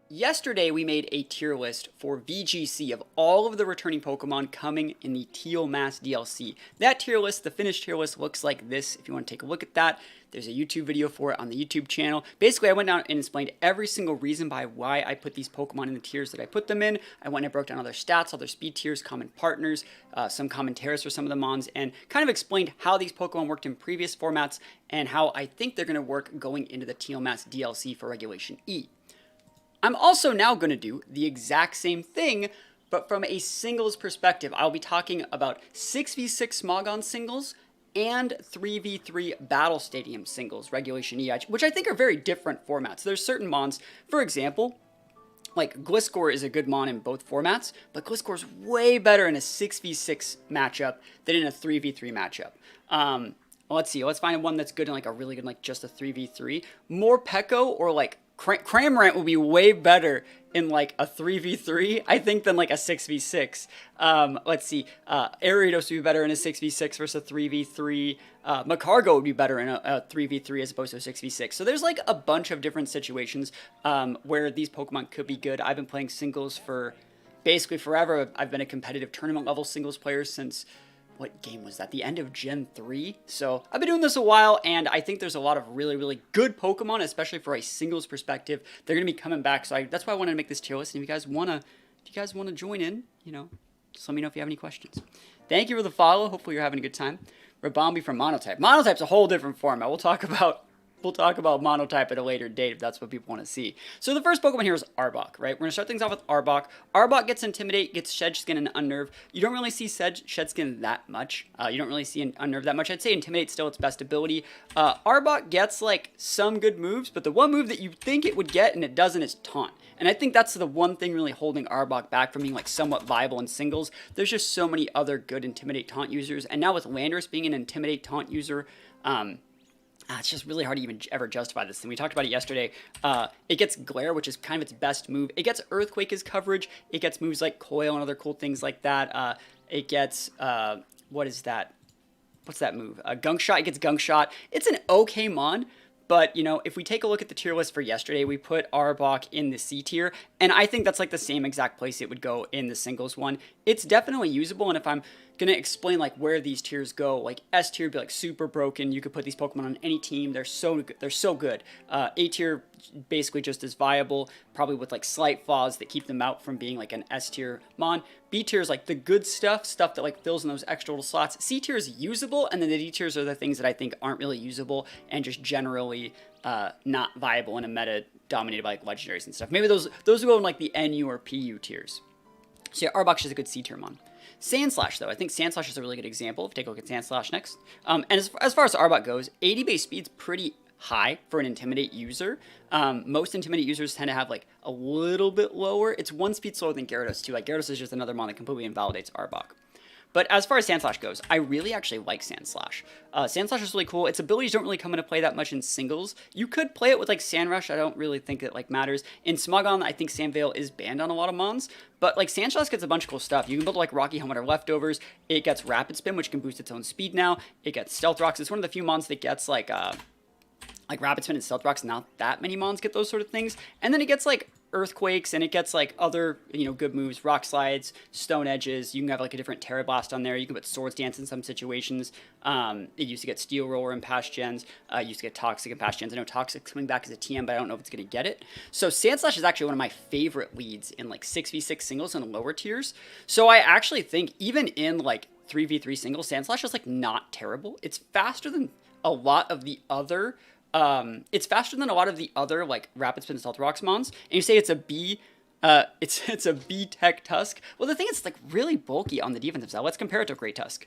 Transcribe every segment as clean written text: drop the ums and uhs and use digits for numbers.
Yesterday, we made a tier list for VGC of all of the returning Pokemon coming in the Teal Mask DLC. That tier list, the finished tier list, looks like this. If you want to take a look at that, there's a YouTube video for it on the YouTube channel. Basically, I went down and explained every single reason why I put these Pokemon in the tiers that I put them in. I went and broke down all their stats, all their speed tiers, common partners, some common tears for some of the Mons, and kind of explained how these Pokemon worked in previous formats and how I think they're going to work going into the Teal Mask DLC for Regulation E. I'm also now going to do the exact same thing, but from a singles perspective. I'll be talking about 6v6 Smogon Singles and 3v3 Battle Stadium Singles, Regulation E, which I think are very different formats. There's certain Mons, for example, like Gliscor is a good Mon in both formats, but Gliscor is way better in a 6v6 matchup than in a 3v3 matchup. Let's see, let's find one that's good in like a really good, like just a 3v3. Morpeko or like Cramorant would be way better in like a 3v3, I think, than like a 6v6. Let's see, Ariados would be better in a 6v6 versus a 3v3. Macargo would be better in a 3v3 as opposed to a 6v6. So there's like a bunch of different situations where these Pokemon could be good. I've been playing singles for basically forever. I've been a competitive tournament level singles player since... what game was that? The end of Gen 3? So I've been doing this a while, and I think there's a lot of really, really good Pokemon, especially for a singles perspective. They're going to be coming back, so that's why I wanted to make this tier list. And if you guys want to join in, just let me know if you have any questions. Thank you for the follow. Hopefully you're having a good time. Rabombi from Monotype. Monotype's a whole different format. We'll talk about Monotype at a later date if that's what people want to see. So the first Pokemon here is Arbok, right? We're going to start things off with Arbok. Arbok gets Intimidate, gets Shed Skin, and Unnerve. You don't really see Shed Skin that much. You don't really see Unnerve that much. I'd say Intimidate's still its best ability. Arbok gets, like, some good moves, but the one move that you think it would get and it doesn't is Taunt. And I think that's the one thing really holding Arbok back from being, like, somewhat viable in singles. There's just so many other good Intimidate Taunt users. And now with Landorus being an Intimidate Taunt user, it's just really hard to even ever justify this thing. We talked about it yesterday. It gets Glare, which is kind of its best move. It gets Earthquake as coverage. It gets moves like Coil and other cool things like that. It gets, what is that? What's that move? Gunk Shot. It gets Gunk Shot. It's an okay Mon. But, if we take a look at the tier list for yesterday, we put Arbok in the C tier, and I think that's like the same exact place it would go in the singles one. It's definitely usable, and if I'm going to explain like where these tiers go, like S tier would be like super broken. You could put these Pokemon on any team. They're so good. They're so good. A tier basically just as viable, probably with like slight flaws that keep them out from being like an S tier Mon. B tier is like the good stuff that like fills in those extra little slots. C tier is usable, and then the D tiers are the things that I think aren't really usable and just generally not viable in a meta dominated by like legendaries and stuff. Maybe those will go in like the NU or PU tiers. So yeah, Arbok is a good C tier Mon. Sandslash, though. I think Sandslash is a really good example. If you take a look at Sandslash next. And as far as Arbok goes, 80 base speed's pretty high for an Intimidate user. Most Intimidate users tend to have like a little bit lower. It's one speed slower than Gyarados too. Like Gyarados is just another Mon that completely invalidates Arbok. But as far as Sandslash goes, I really actually like Sandslash. Sandslash is really cool. Its abilities don't really come into play that much in singles. You could play it with like Sandrush. I don't really think it like matters. In Smogon, I think Sandveil is banned on a lot of Mons. But like Sandslash gets a bunch of cool stuff. You can build like Rocky Helmet or Leftovers. It gets Rapid Spin, which can boost its own speed now. It gets Stealth Rocks. It's one of the few Mons that gets like Rapid Spin and Stealth Rocks. Not that many Mons get those sort of things. And then it gets like Earthquakes, and it gets like other good moves, Rock Slides, Stone Edges. You can have like a different Terra Blast on there. You can put Swords Dance in some situations. It used to get Steel Roller in past gens. It used to get Toxic in past gens. I know Toxic's coming back as a TM, but I don't know if it's going to get it. So Sandslash is actually one of my favorite leads in like 6v6 singles and lower tiers. So I actually think even in like 3v3 singles, Sandslash is like not terrible. It's faster than a lot of the other like Rapid Spin and Stealth Rocks Mons, and you say it's a B, it's a B Tech Tusk. Well, the thing is, it's like really bulky on the defensive side. Let's compare it to Great Tusk,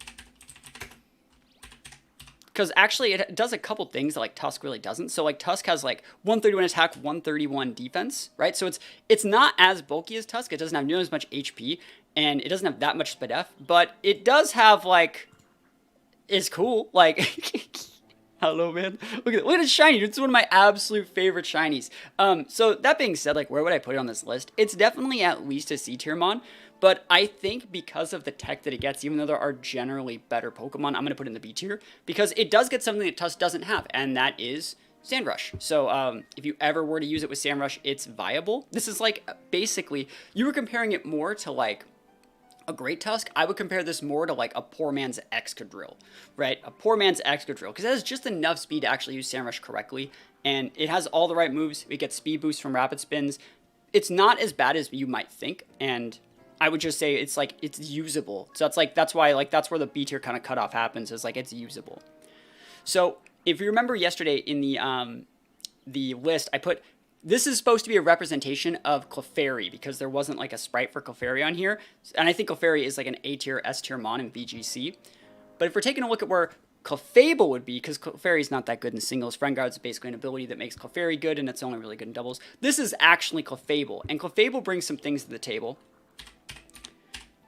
because actually it does a couple things that like Tusk really doesn't. So like Tusk has like 131 attack, 131 defense, right? So it's not as bulky as Tusk. It doesn't have nearly as much HP, and it doesn't have that much SpDef, but it does have like, is cool, like. Hello, man. Look at its shiny. It's one of my absolute favorite shinies. So that being said, like, where would I put it on this list? It's definitely at least a C tier Mon, but I think because of the tech that it gets, even though there are generally better Pokemon, I'm going to put it in the B tier because it does get something that Tusk doesn't have, and that is Sandrush. So if you ever were to use it with Sandrush, it's viable. This is like basically, you were comparing it more to like a Great Tusk. I would compare this more to like a poor man's Excadrill, right? A poor man's Excadrill, because it has just enough speed to actually use Sandrush correctly, and it has all the right moves. It gets speed boost from rapid spins. It's not as bad as you might think, and I would just say it's like, it's usable. So that's why like that's where the B tier kind of cutoff happens, is like it's usable. So if you remember yesterday in the list, I put, this is supposed to be a representation of Clefairy, because there wasn't like a sprite for Clefairy on here. And I think Clefairy is like an A tier, S tier mon in VGC. But if we're taking a look at where Clefable would be, because Clefairy is not that good in singles. Friend Guard is basically an ability that makes Clefairy good, and it's only really good in doubles. This is actually Clefable, and Clefable brings some things to the table.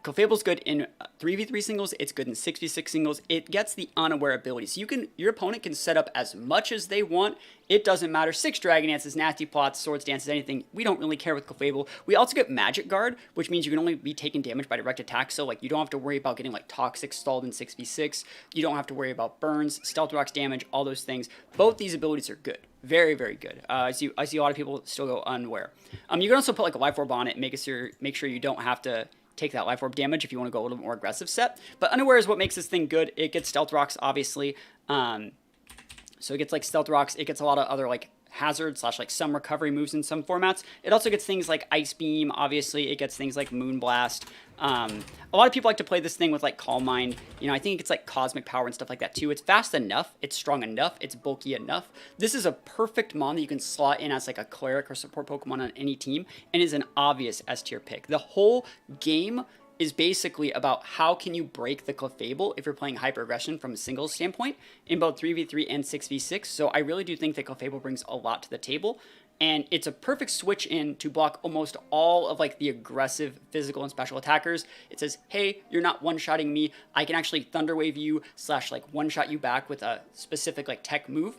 Clefable's good in 3v3 singles, it's good in 6v6 singles, it gets the unaware ability. So your opponent can set up as much as they want, it doesn't matter. 6 Dragon Dances, Nasty Plots, Swords Dances, anything, we don't really care with Clefable. We also get Magic Guard, which means you can only be taking damage by direct attack, so like you don't have to worry about getting like Toxic stalled in 6v6, you don't have to worry about burns, Stealth Rocks damage, all those things. Both these abilities are good. Very, very good. I see a lot of people still go unaware. You can also put like a Life Orb on it and make sure you don't have to take that Life Orb damage if you want to go a little more aggressive set. But Unaware is what makes this thing good. It gets Stealth Rocks, obviously. So it gets like Stealth Rocks. It gets a lot of other like hazard / like some recovery moves in some formats. It also gets things like Ice Beam, obviously. It gets things like Moonblast. A lot of people like to play this thing with like Calm Mind. You know, I think it gets like Cosmic Power and stuff like that too. It's fast enough, it's strong enough, it's bulky enough. This is a perfect mon that you can slot in as like a cleric or support Pokemon on any team, and is an obvious S tier pick. The whole game is basically about how can you break the Clefable if you're playing Hyper Aggression from a singles standpoint in both 3v3 and 6v6. So I really do think that Clefable brings a lot to the table. And it's a perfect switch in to block almost all of like the aggressive physical and special attackers. It says, hey, you're not one-shotting me. I can actually Thunder Wave you / like one-shot you back with a specific like tech move.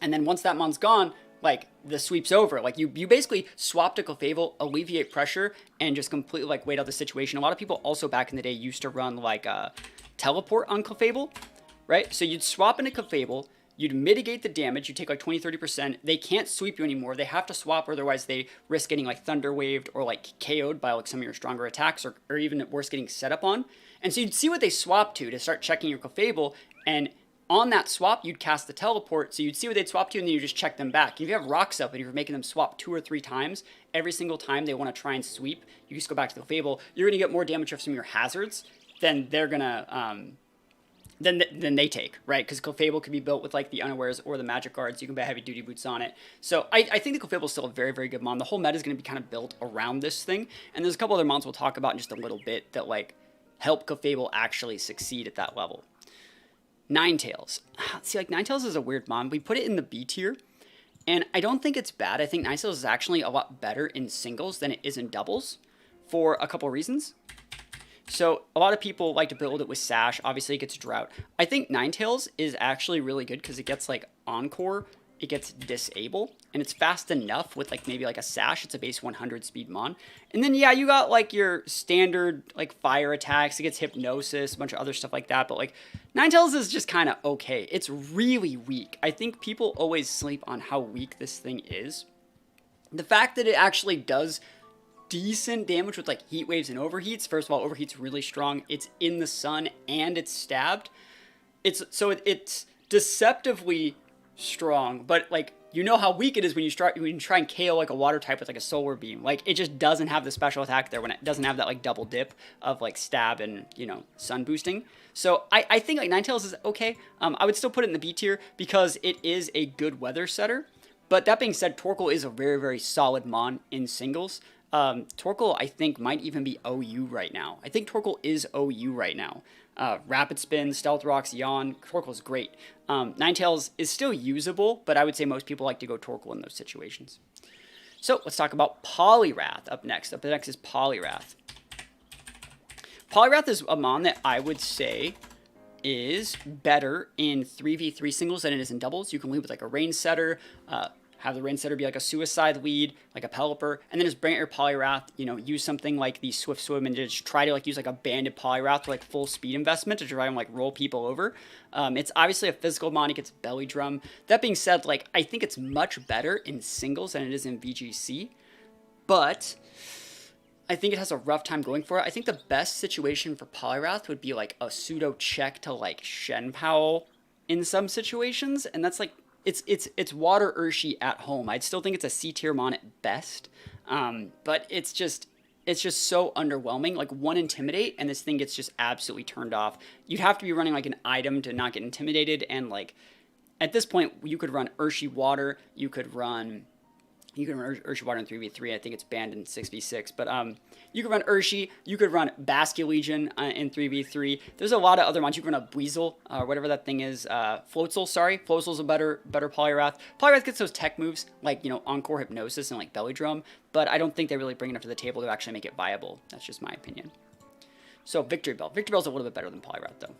And then once that mon's gone, like the sweep's over. Like you basically swap to Clefable, alleviate pressure, and just completely like wait out the situation. A lot of people also back in the day used to run like a teleport on Clefable, right? So you'd swap into Clefable, you'd mitigate the damage, you take like 20-30%, they can't sweep you anymore, they have to swap, or otherwise they risk getting like Thunder Waved or like KO'd by like some of your stronger attacks, or even worse, getting set up on. And so you'd see what they swap to start checking your Clefable, and on that swap, you'd cast the teleport, so you'd see what they'd swap to, and then you just check them back. If you have rocks up and you're making them swap 2 or 3 times, every single time they want to try and sweep, you just go back to the Clefable, you're going to get more damage from some of your hazards than they're going to, than they take, right? Because Clefable can be built with like the Unawares or the Magic Guards. You can put Heavy Duty Boots on it. So I think the Clefable is still a very, very good mon. The whole meta is going to be kind of built around this thing. And there's a couple other mons we'll talk about in just a little bit that like help Clefable actually succeed at that level. Ninetales. See, like Ninetales is a weird mon. We put it in the B tier, and I don't think it's bad. I think Ninetales is actually a lot better in singles than it is in doubles for a couple reasons. So a lot of people like to build it with Sash. Obviously, it gets Drought. I think Ninetales is actually really good because it gets like Encore, it gets Disable, and it's fast enough with like maybe like a Sash. It's a base 100 speed mon. And then yeah, you got like your standard like fire attacks. It gets Hypnosis, a bunch of other stuff like that. But like Ninetales is just kind of okay. It's really weak. I think people always sleep on how weak this thing is. The fact that it actually does decent damage with like Heat Waves and Overheats. First of all, Overheat's really strong. It's in the sun and it's stabbed. It's deceptively strong, but like you know how weak it is when you try and KO like a water type with like a Solar Beam. Like it just doesn't have the special attack there when it doesn't have that like double dip of like stab and, you know, sun boosting. So I think like Ninetales is okay. I would still put it in the B tier because it is a good weather setter. But that being said, Torkoal is a very, very solid mon in singles. Torkoal, I think, might even be OU right now. I think Torkoal is OU right now. Rapid Spin, Stealth Rocks, Yawn, Torkoal's great. Ninetales is still usable, but I would say most people like to go Torkoal in those situations. So let's talk about Poliwrath up next. Up next is Poliwrath. Poliwrath is a mon that I would say is better in 3v3 singles than it is in doubles. You can lead with like a range setter, have the Rain Setter be like a suicide lead, like a Pelipper, and then just bring out your Poliwrath, you know, use something like the Swift Swim and just try to like use like a banded Poliwrath for like full speed investment to try and like roll people over. It's obviously a physical mon, it gets Belly Drum. That being said, like I think it's much better in singles than it is in VGC, but I think it has a rough time going for it. I think the best situation for Poliwrath would be like a pseudo check to like Shen Pao in some situations, and that's like it's Water Urshi at home. I'd still think it's a C tier mon at best, but it's just so underwhelming. Like one Intimidate and this thing gets just absolutely turned off. You'd have to be running like an item to not get intimidated, and like at this point you could run Urshi Water, you could run Urshi Water in 3v3. I think it's banned in 6v6. But you could run Urshi. You could run Basculegion in 3v3. There's a lot of other mons. You can run a Weasel, or whatever that thing is. Floatzel, sorry. Floatzel's a better Poliwrath. Poliwrath gets those tech moves, like, you know, Encore Hypnosis and, like, Belly Drum. But I don't think they really bring enough to the table to actually make it viable. That's just my opinion. So Victory Bell. Victory Bell's a little bit better than Poliwrath, though.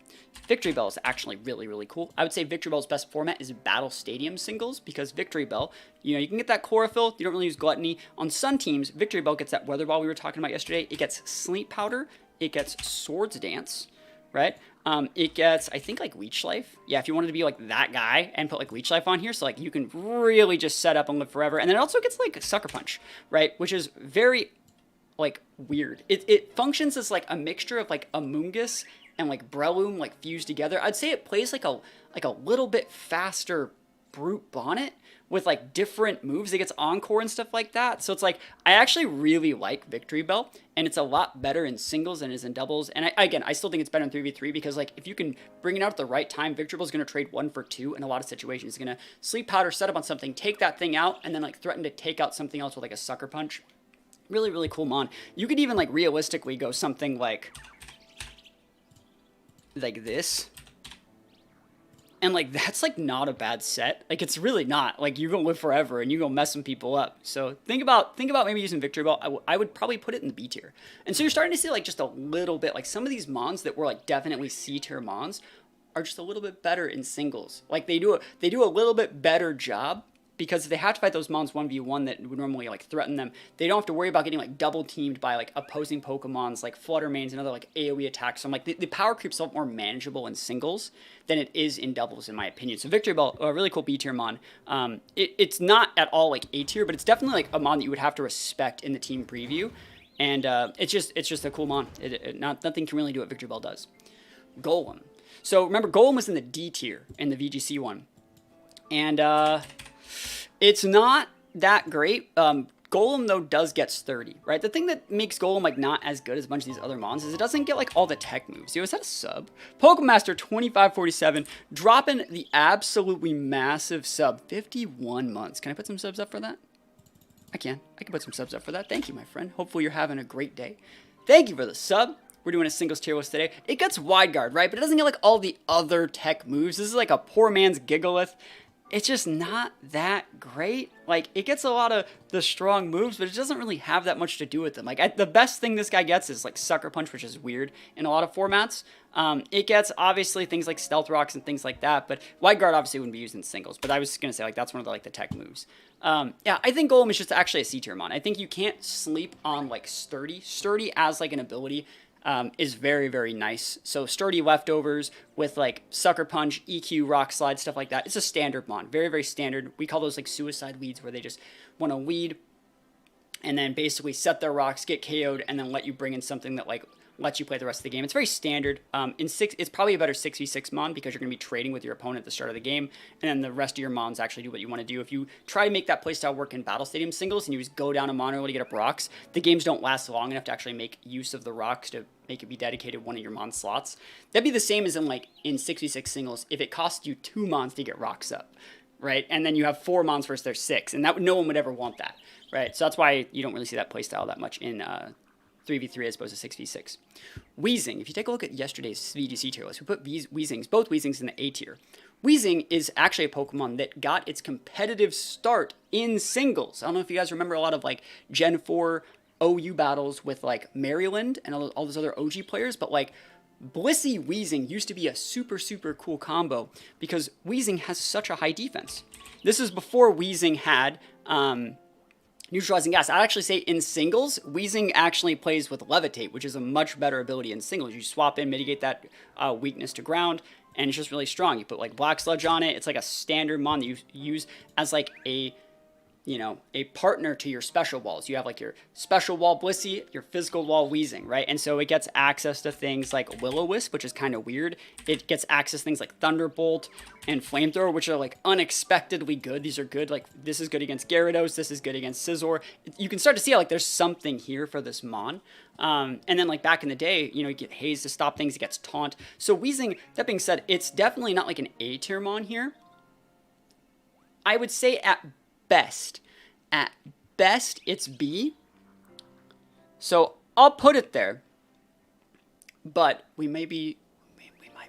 Victory Bell is actually really, really cool. I would say Victory Bell's best format is Battle Stadium Singles, because Victory Bell, you know, you can get that Chlorophyll. You don't really use Gluttony. On Sun teams, Victory Bell gets that Weather Ball we were talking about yesterday. It gets Sleep Powder. It gets Swords Dance, right? It gets, I think, like Leech Life. Yeah, if you wanted to be like that guy and put like Leech Life on here, so like you can really just set up and live forever. And then it also gets like Sucker Punch, right? Which is very like weird. It functions as like a mixture of like Amoonguss and like Breloom like fused together. I'd say it plays like a little bit faster Brute Bonnet with like different moves. It gets Encore and stuff like that. So it's like I actually really like Victory Bell, and it's a lot better in singles than it is in doubles. And I still think it's better in 3v3 because like if you can bring it out at the right time, Victory Bell is going to trade 1 for 2 in a lot of situations. It's going to Sleep Powder, set up on something, take that thing out, and then like threaten to take out something else with like a Sucker Punch. Really, really cool mon. You could even like realistically go something like this. And like that's like not a bad set. Like it's really not. Like you're gonna live forever and you're gonna mess some people up. So think about maybe using Victory Bell. I would probably put it in the B tier. And so you're starting to see like just a little bit, like some of these mons that were like definitely C tier mons are just a little bit better in singles. Like they do a little bit better job. Because if they have to fight those mons 1v1 that would normally like threaten them, they don't have to worry about getting like double teamed by like opposing Pokemons like Flutter Manes and other like AoE attacks. So I'm like the power creep's a lot more manageable in singles than it is in doubles in my opinion. So Victory Bell, a really cool B tier mon. It's not at all like A tier, but it's definitely like a mon that you would have to respect in the team preview. And it's just a cool mon. Nothing can really do what Victory Bell does. Golem. So remember, Golem was in the D tier in the VGC one, and it's not that great. Golem, though, does get sturdy, right? The thing that makes Golem, like, not as good as a bunch of these other mons is it doesn't get, like, all the tech moves. Yo, is that a sub? Pokemaster 2547, dropping the absolutely massive sub. 51 months. Can I put some subs up for that? I can put some subs up for that. Thank you, my friend. Hopefully you're having a great day. Thank you for the sub. We're doing a singles tier list today. It gets Wide Guard, right? But it doesn't get, like, all the other tech moves. This is, like, a poor man's Gigalith. It's just not that great. Like, it gets a lot of the strong moves, but it doesn't really have that much to do with them. Like, the best thing this guy gets is, like, Sucker Punch, which is weird in a lot of formats. It gets, obviously, things like Stealth Rocks and things like that, but Wide Guard obviously wouldn't be used in singles. But I was going to say, like, that's one of the, like, the tech moves. Yeah, I think Golem is just actually a C tier mon. I think you can't sleep on, like, Sturdy. Sturdy as, like, an ability is very, very nice. So Sturdy leftovers with like Sucker Punch, EQ, Rock Slide, stuff like that. It's a standard mon. Very, very standard. We call those like suicide leads where they just want to lead and then basically set their rocks, get KO'd, and then let you bring in something that like lets you play the rest of the game. It's very standard. It's probably a better 6v6 mon because you're going to be trading with your opponent at the start of the game, and then the rest of your mons actually do what you want to do. If you try to make that playstyle work in Battle Stadium singles and you just go down a mon early to get up rocks, the games don't last long enough to actually make use of the rocks to make it be dedicated one of your mon slots. That'd be the same as in 6v6 singles if it cost you 2 mons to get rocks up, right? And then you have 4 mons versus their 6, and no one would ever want that, right? So that's why you don't really see that playstyle that much in 3v3 as opposed to 6v6. Weezing. If you take a look at yesterday's VGC tier list, we put both Weezings in the A tier. Weezing is actually a Pokemon that got its competitive start in singles. I don't know if you guys remember a lot of like Gen 4 OU battles with like Maryland and all those other OG players, but like Blissey Weezing used to be a super, super cool combo because Weezing has such a high defense. This is before Weezing had neutralizing gas. I'd actually say in singles, Weezing actually plays with Levitate, which is a much better ability in singles. You swap in, mitigate that weakness to ground, and it's just really strong. You put like Black Sludge on it. It's like a standard mon that you use as like a, you know, a partner to your special walls. You have like your special wall Blissey, your physical wall Weezing, right? And so it gets access to things like Will-O-Wisp, which is kind of weird. It gets access to things like Thunderbolt and Flamethrower, which are like unexpectedly good. These are good. Like this is good against Gyarados. This is good against Scizor. You can start to see like there's something here for this mon. And then like back in the day, you know, you get Haze to stop things. It gets Taunt. So Weezing, that being said, it's definitely not like an A tier mon here. I would say at best, it's B. So I'll put it there. But we might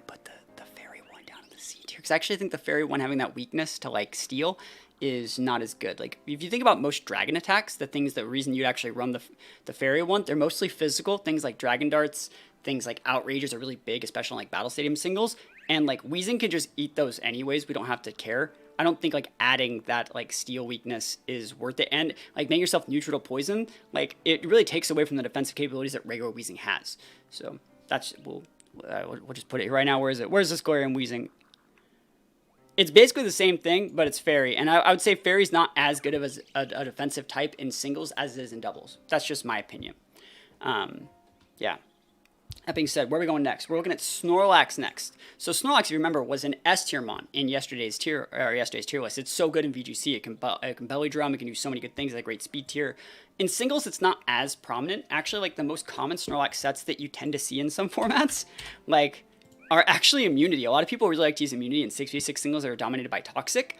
put the fairy one down in the C tier. Because I actually think the fairy one having that weakness to like steel is not as good. Like if you think about most dragon attacks, the reason you'd actually run the fairy one, they're mostly physical. Things like dragon darts, things like outrages are really big, especially in like battle stadium singles. And like Weezing can just eat those anyways. We don't have to care. I don't think like adding that like steel weakness is worth it. And like making yourself neutral to poison, like it really takes away from the defensive capabilities that regular Weezing has. So that's, we'll just put it right now. Where is it? Where's the Galarian Weezing? It's basically the same thing, but it's fairy. And I would say fairy's not as good of a defensive type in singles as it is in doubles. That's just my opinion. Yeah. That being said, where are we going next? We're looking at Snorlax next. So Snorlax, if you remember, was an S tier mon in yesterday's tier list. It's so good in VGC. It can belly drum. It can do so many good things. It's a great speed tier. In singles, it's not as prominent. Actually, like the most common Snorlax sets that you tend to see in some formats, like, are actually immunity. A lot of people really like to use immunity in 6v6 singles that are dominated by Toxic.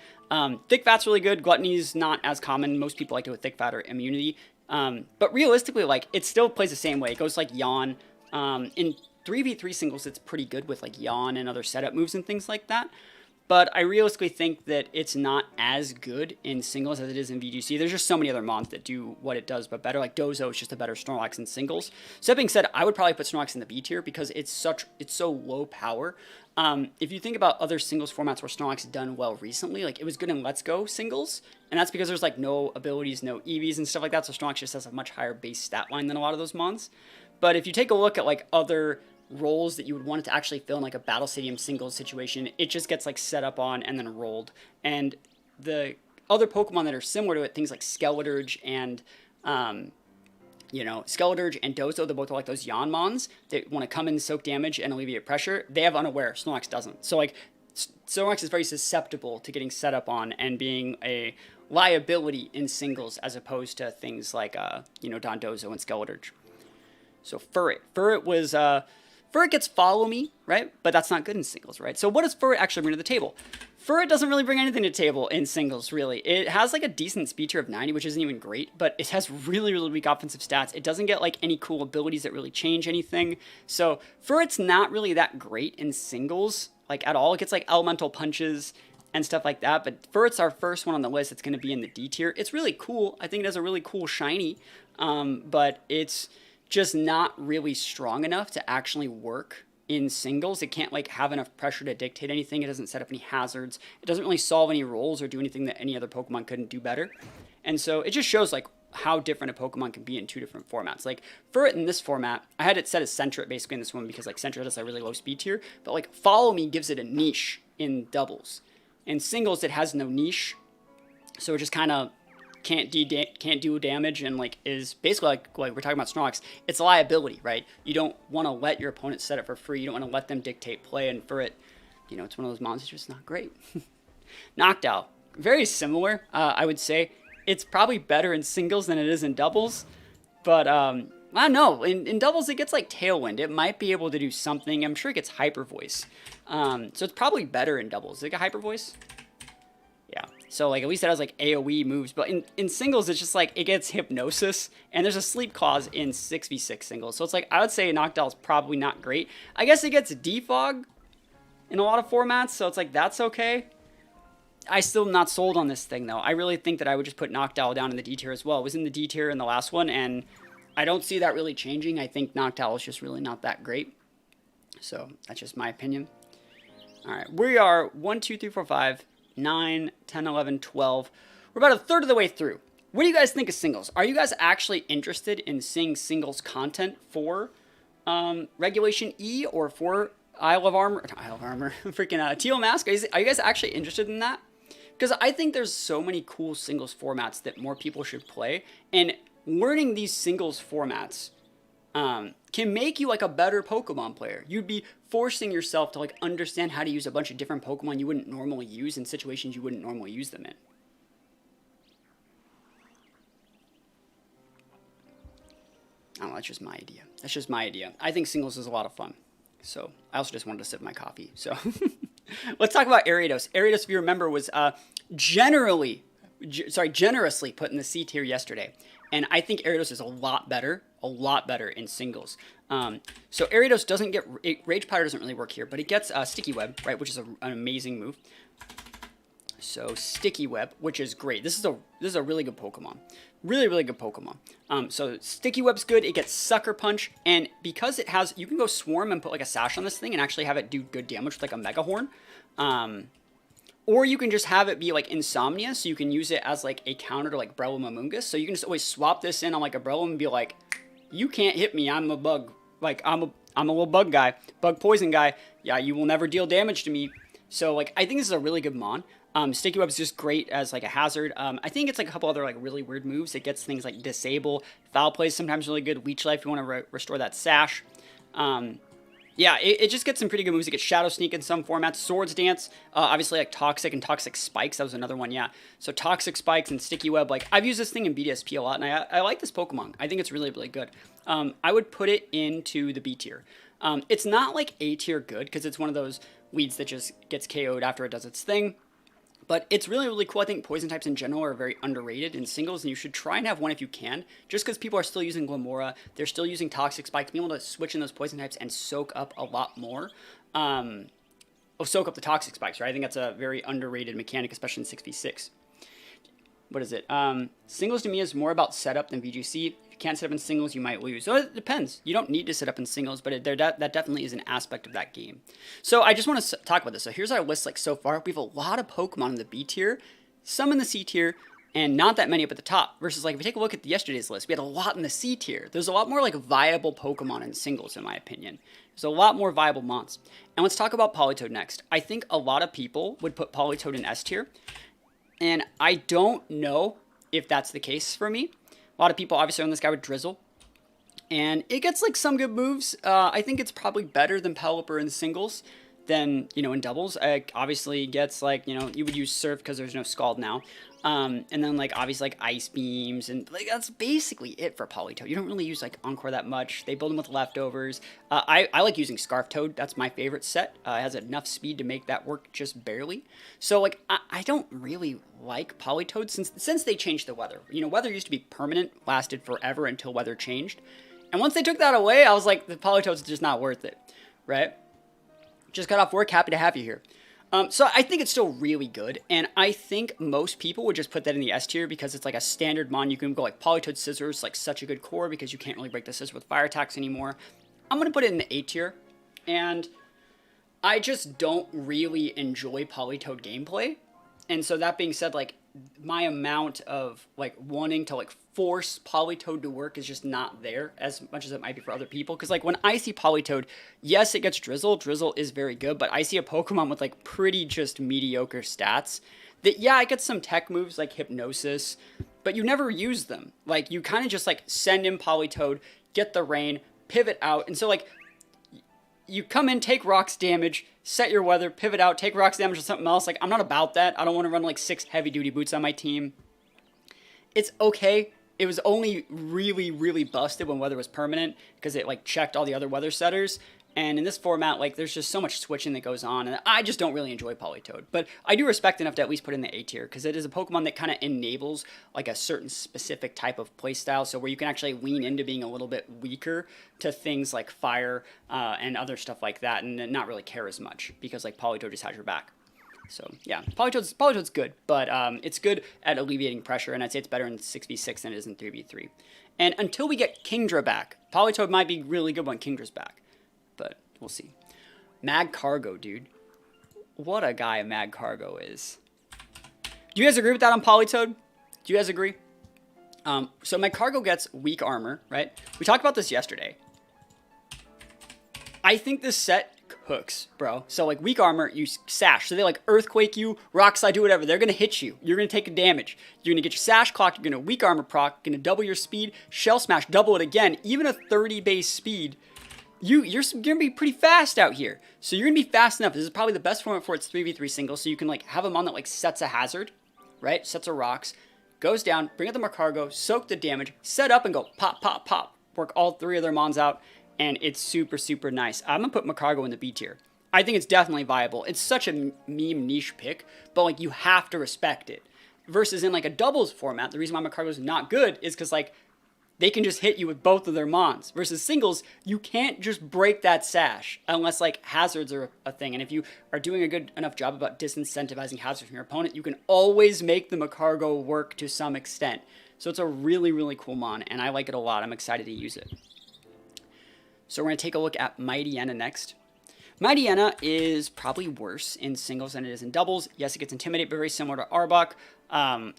Thick Fat's really good. Gluttony's not as common. Most people like to go with Thick Fat or immunity. But realistically, like, it still plays the same way. It goes like Yawn. In 3v3 singles, it's pretty good with like Yawn and other setup moves and things like that. But I realistically think that it's not as good in singles as it is in VGC. There's just so many other mons that do what it does, but better. Like Dozo is just a better Snorlax in singles. So that being said, I would probably put Snorlax in the B tier because it's so low power. If you think about other singles formats where Snorlax has done well recently, like it was good in Let's Go singles, and that's because there's like no abilities, no EVs and stuff like that. So Snorlax just has a much higher base stat line than a lot of those mons. But if you take a look at like other roles that you would want it to actually fill in like a battle stadium singles situation, it just gets like set up on and then rolled. And the other Pokemon that are similar to it, things like Skeleturge and Skeleturge and Dozo, they both are like those Yawn mons that want to come in, soak damage, and alleviate pressure. They have Unaware. Snorlax doesn't. So like Snorlax is very susceptible to getting set up on and being a liability in singles as opposed to things like Dondozo and Skeleturge. So Furret. Furret gets Follow Me, right? But that's not good in singles, right? So what does Furret actually bring to the table? Furret doesn't really bring anything to the table in singles, really. It has like a decent speed tier of 90, which isn't even great, but it has really, really weak offensive stats. It doesn't get like any cool abilities that really change anything. So Furret's not really that great in singles, like at all. It gets like elemental punches and stuff like that, but Furret's our first one on the list. It's going to be in the D tier. It's really cool. I think it has a really cool shiny, but it's just not really strong enough to actually work in singles. It can't like have enough pressure to dictate anything. It doesn't set up any hazards. It doesn't really solve any roles or do anything that any other Pokemon couldn't do better. And so it just shows like how different a Pokemon can be in two different formats. Like Furret in this format, I had it set as Sentret basically in this one because like Sentret has a really low speed tier, but like Follow Me gives it a niche in doubles. In singles, it has no niche. So it just kind of can't do damage and like is basically like we're talking about Snorlax. It's a liability, right? You don't want to let your opponent set it for free. You don't want to let them dictate play. And for it, it's one of those monsters just not great. Noctowl, very similar. I would say it's probably better in singles than it is in doubles. But I don't know. In doubles, it gets like Tailwind. It might be able to do something. I'm sure it gets Hyper Voice. So it's probably better in doubles. Does it get Hyper Voice? Yeah, so like at least it has like AoE moves, but in singles it's just like it gets Hypnosis, and there's a Sleep Clause in 6v6 singles, so it's like I would say Noctowl is probably not great. I guess it gets Defog in a lot of formats, so it's like that's okay. I still not sold on this thing though. I really think that I would just put Noctowl down in the D tier as well. It was in the D tier in the last one, and I don't see that really changing. I think Noctowl is just really not that great. So that's just my opinion. All right, we are 1, 2, 3, 4, 5, 9, 10, 11, 12. We're about a third of the way through. What do you guys think of singles? Are you guys actually interested in seeing singles content for Regulation E or for Isle of Armor, freaking Teal Mask? Are you guys actually interested in that? Because I think there's so many cool singles formats that more people should play, and learning these singles formats can make you like a better Pokemon player. You'd be forcing yourself to like understand how to use a bunch of different Pokemon you wouldn't normally use in situations you wouldn't normally use them in. I don't know, that's just my idea. That's just my idea. I think singles is a lot of fun. So I also just wanted to sip my coffee. So let's talk about Ariados. Ariados, if you remember, was generously put in the C tier yesterday. And I think Ariados is a lot better in singles. So Ariados doesn't get, Rage Powder doesn't really work here, but it gets Sticky Web, right, which is an amazing move. So Sticky Web, which is great. This is a really good Pokemon. Really good Pokemon. So Sticky Web's good. It gets Sucker Punch, and because it has, you can go Swarm and put like a Sash on this thing and actually have it do good damage with like a Mega Horn. Or you can just have it be like Insomnia, so you can use it as like a counter to like Breloom Amoonguss. So you can just always swap this in on like a Breloom and be like, you can't hit me, I'm a bug. Like, I'm a little bug guy, bug poison guy. Yeah, you will never deal damage to me. So like, I think this is a really good mon. Sticky Web's just great as like a hazard. I think it's like a couple other like really weird moves. It gets things like Disable. Foul Play is sometimes really good. Leech Life, you want to restore that Sash. Yeah, it just gets some pretty good moves. It gets Shadow Sneak in some formats. Swords Dance, obviously like Toxic and Toxic Spikes. That was another one, yeah. So Toxic Spikes and Sticky Web. Like, I've used this thing in BDSP a lot, and I like this Pokemon. I think it's really good. I would put it into the B tier. It's not like A tier good, because it's one of those weeds that just gets KO'd after it does its thing. But it's really cool. I think poison types in general are very underrated in singles, and you should try and have one if you can. Just because people are still using Glamora, they're still using Toxic Spikes, being able to switch in those poison types and soak up a lot more. Soak up the Toxic Spikes, right? I think that's a very underrated mechanic, especially in 6v6. What is it? Singles to me is more about setup than VGC. If you can't set up in singles, you might lose. So it depends. You don't need to set up in singles, but that definitely is an aspect of that game. So I just want to talk about this. So here's our list like so far. We have a lot of Pokemon in the B tier, some in the C tier, and not that many up at the top. Versus like if we take a look at yesterday's list, we had a lot in the C tier. There's a lot more like viable Pokemon in singles, in my opinion. There's a lot more viable mons. And let's talk about Politoed next. I think a lot of people would put Politoed in S tier. And I don't know if that's the case for me. A lot of people obviously on this guy with Drizzle. And it gets like some good moves. I think it's probably better than Pelipper in singles than, in doubles. It obviously gets like, you would use Surf because there's no Scald now. And then like obviously like Ice Beams, and like that's basically it for Politoed. You don't really use like Encore that much. They build them with leftovers. I like using Scarf Toad. That's my favorite set. It has enough speed to make that work just barely. So like I don't really like Politoed since they changed the weather. Weather used to be permanent, lasted forever until weather changed. And once they took that away, I was like, the Politoed's just not worth it, right? Just got off work, happy to have you here. So I think it's still really good, and I think most people would just put that in the S tier because it's like a standard mon. You can go like Politoed Scissors, like such a good core because you can't really break the scissors with fire attacks anymore. I'm going to put it in the A tier, and I just don't really enjoy Politoed gameplay. And so that being said, like my amount of like wanting to like force Politoed to work is just not there as much as it might be for other people. Because like when I see Politoed, yes, it gets Drizzle. Drizzle is very good, but I see a Pokemon with like pretty just mediocre stats that, yeah, it gets some tech moves like Hypnosis, but you never use them. Like you kind of just like send in Politoed, get the rain, pivot out. And so like you come in, take rocks damage, set your weather, pivot out, take rocks damage or something else. Like, I'm not about that. I don't want to run like 6 heavy-duty boots on my team. It's okay. It was only really busted when weather was permanent because it like checked all the other weather setters. And in this format, like there's just so much switching that goes on, and I just don't really enjoy Politoed. But I do respect enough to at least put in the A tier because it is a Pokemon that kind of enables like a certain specific type of playstyle, so where you can actually lean into being a little bit weaker to things like fire and other stuff like that, and not really care as much because like Politoed just has your back. So yeah, Politoed's good, but it's good at alleviating pressure, and I'd say it's better in 6v6 than it is in 3v3. And until we get Kingdra back, Politoed might be really good when Kingdra's back. But we'll see. Mag Cargo, dude. What a guy Mag Cargo is. Do you guys agree with that on Polytoad? Do you guys agree? So Mag Cargo gets weak armor, right? We talked about this yesterday. I think this set cooks, bro. So like weak armor, you sash. So they like earthquake you, rock slide, do whatever. They're gonna hit you. You're gonna take a damage. You're gonna get your sash clock. You're gonna weak armor proc. You're gonna double your speed. Shell smash, double it again. Even a 30 base speed. You're gonna be pretty fast out here. So you're gonna be fast enough. This is probably the best format for its 3v3 single. So you can like have a mon that like sets a hazard, right? Sets a rocks, goes down, bring out the Cargo, soak the damage, set up and go pop, pop, pop. Work all 3 of their mons out. And it's super, super nice. I'm going to put Macargo in the B tier. I think it's definitely viable. It's such a meme niche pick, but like you have to respect it. Versus in like a doubles format, the reason why Macargo is not good is because like they can just hit you with both of their mons. Versus singles, you can't just break that sash unless like hazards are a thing. And if you are doing a good enough job about disincentivizing hazards from your opponent, you can always make the Macargo work to some extent. So it's a really, really cool mon, and I like it a lot. I'm excited to use it. So we're going to take a look at Mightyena next. Mightyena is probably worse in singles than it is in doubles. Yes, it gets Intimidate, but very similar to Arbok.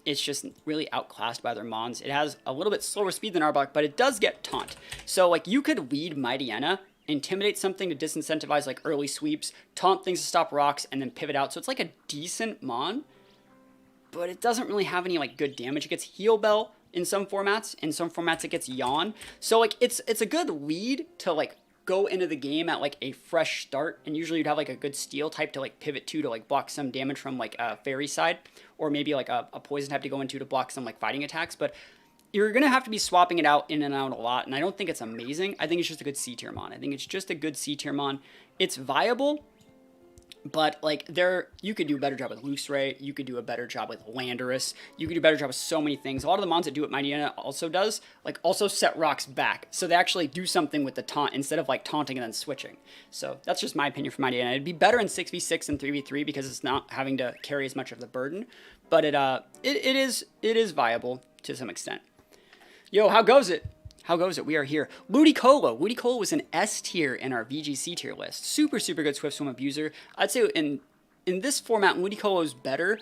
It's just really outclassed by their mons. It has a little bit slower speed than Arbok, but it does get Taunt. So like you could lead Mightyena, Intimidate something to disincentivize like early sweeps, Taunt things to stop rocks, and then pivot out. So it's like a decent mon, but it doesn't really have any like good damage. It gets Heal Bell in some formats. In some formats it gets Yawn. So like it's a good lead to like go into the game at like a fresh start, and usually you'd have like a good steel type to like pivot to like block some damage from like a fairy side, or maybe like a poison type to go into to block some like fighting attacks. But you're gonna have to be swapping it out in and out a lot, and I don't think it's amazing. I think it's just a good C tier mon. I think it's just a good C tier mon. It's viable, but like you could do a better job with Loose Ray, you could do a better job with Landorus, you could do a better job with so many things. A lot of the mons that do what Mightyena also does, like also set rocks back. So they actually do something with the taunt instead of like taunting and then switching. So that's just my opinion for Mightyena. It'd be better in 6v6 than 3v3 because it's not having to carry as much of the burden. But it is viable to some extent. Yo, how goes it? How goes it? We are here. Ludicolo. Ludicolo was an S tier in our VGC tier list. Super, super good Swift Swim abuser. I'd say in this format, Ludicolo is better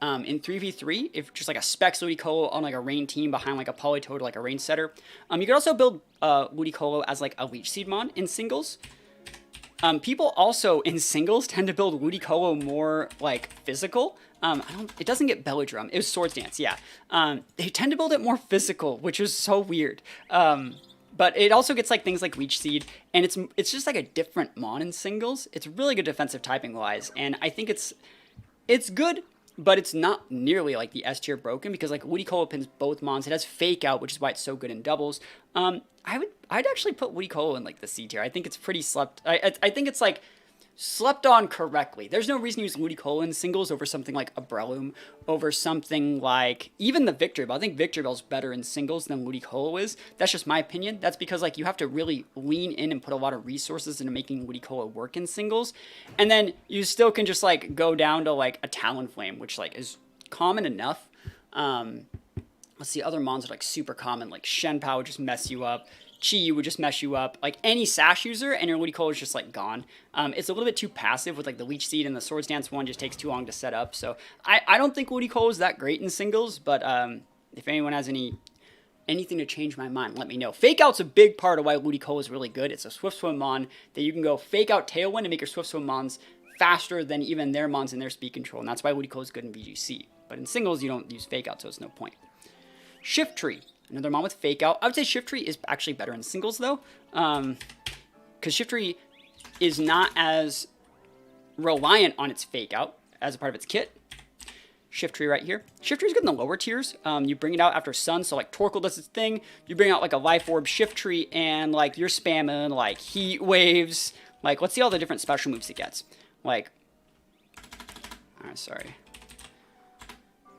in 3v3, if just like a Specs Ludicolo on like a rain team behind like a Polytoad or like a rain setter. You could also build Ludicolo as like a Leech Seed mon in singles. People also in singles tend to build Ludicolo more like physical. It doesn't get Belly Drum. It was Swords Dance, yeah. They tend to build it more physical, which is so weird. But it also gets like things like Leech Seed, and it's just like a different mon in singles. It's really good defensive typing wise, and I think it's good, but it's not nearly like the S tier broken, because like Ludicolo pins both mons. It has Fake Out, which is why it's so good in doubles. I'd actually put Ludicolo in like the C tier. I think it's pretty slept. I think it's like slept on correctly. There's no reason to use Ludicolo in singles over something like Abrelum, over something like even the Victory Bell. I think Victory Bell's better in singles than Ludicolo is. That's just my opinion. That's because like you have to really lean in and put a lot of resources into making Ludicolo work in singles. And then you still can just like go down to like a Talonflame, which like is common enough. Let's see, other mons are like super common, like Shenpao would just mess you up. Chi would just mess you up. Like any Sash user, and your Ludicolo is just like gone. It's a little bit too passive with like the Leech Seed, and the Swords Dance one just takes too long to set up. So I don't think Ludicolo is that great in singles, but if anyone has anything to change my mind, let me know. Fake Out's a big part of why Ludicolo is really good. It's a Swift Swim mon that you can go Fake Out Tailwind and make your Swift Swim mons faster than even their mons in their speed control, and that's why Ludicolo is good in VGC. But in singles, you don't use Fake Out, so it's no point. Shift Tree. Another mon with Fake Out. I would say Shift Tree is actually better in singles, though. Because Shift Tree is not as reliant on its Fake Out as a part of its kit. Shift Tree right here. Shift Tree is good in the lower tiers. You bring it out after Sun, so like Torkoal does its thing. You bring out like a Life Orb Shift Tree, and like you're spamming like Heat Waves. Like, let's see all the different special moves it gets. Like, sorry.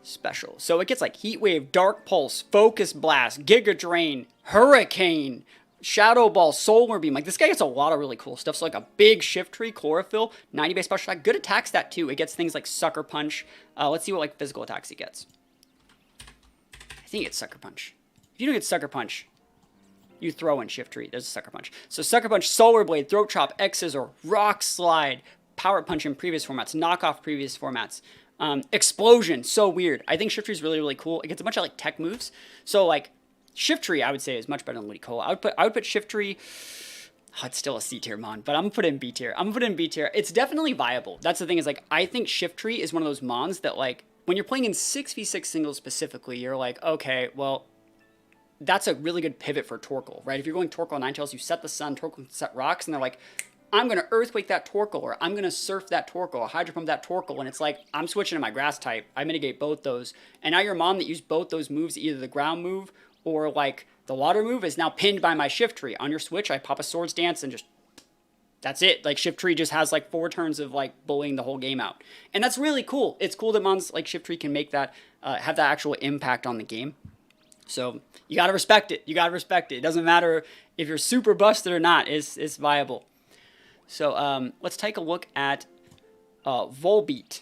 Special. So it gets like Heat Wave, Dark Pulse, Focus Blast, Giga Drain, Hurricane, Shadow Ball, Solar Beam. Like this guy gets a lot of really cool stuff. So like a big Shift Tree, Chlorophyll, 90 base special attack. Good attack stat too. It gets things like Sucker Punch. Let's see what like physical attacks it gets. I think it's Sucker Punch. If you don't get Sucker Punch, you throw in Shiftry. There's a Sucker Punch. So Sucker Punch, Solar Blade, Throat Chop, X Scissor, Rock Slide, Power Punch in previous formats, Knock Off previous formats. Explosion, so weird. I think Shiftry is really, really cool. It gets a bunch of like tech moves. So like Shiftry, I would say, is much better than Ludicolo. I would put Shiftry. Oh, it's still a C tier mon, but I'm gonna put it in B tier. It's definitely viable. That's the thing, is like I think Shiftry is one of those mons that like when you're playing in 6v6 singles specifically, you're like, okay, well, that's a really good pivot for Torkoal, right? If you're going Torkoal Ninetales, you set the sun, Torkoal can set rocks, and they're like, I'm going to Earthquake that Torkoal, or I'm going to Surf that Torkoal, or Hydro Pump that Torkoal, and it's like, I'm switching to my Grass type. I mitigate both those. And now your mon that used both those moves, either the ground move or like the water move, is now pinned by my Shiftry. On your switch, I pop a Swords Dance and just, that's it. Like Shiftry just has like 4 turns of like bullying the whole game out. And that's really cool. It's cool that mons like Shiftry can make that, have that actual impact on the game. So you got to respect it. It doesn't matter if you're super busted or not. It's viable. So let's take a look at Volbeat.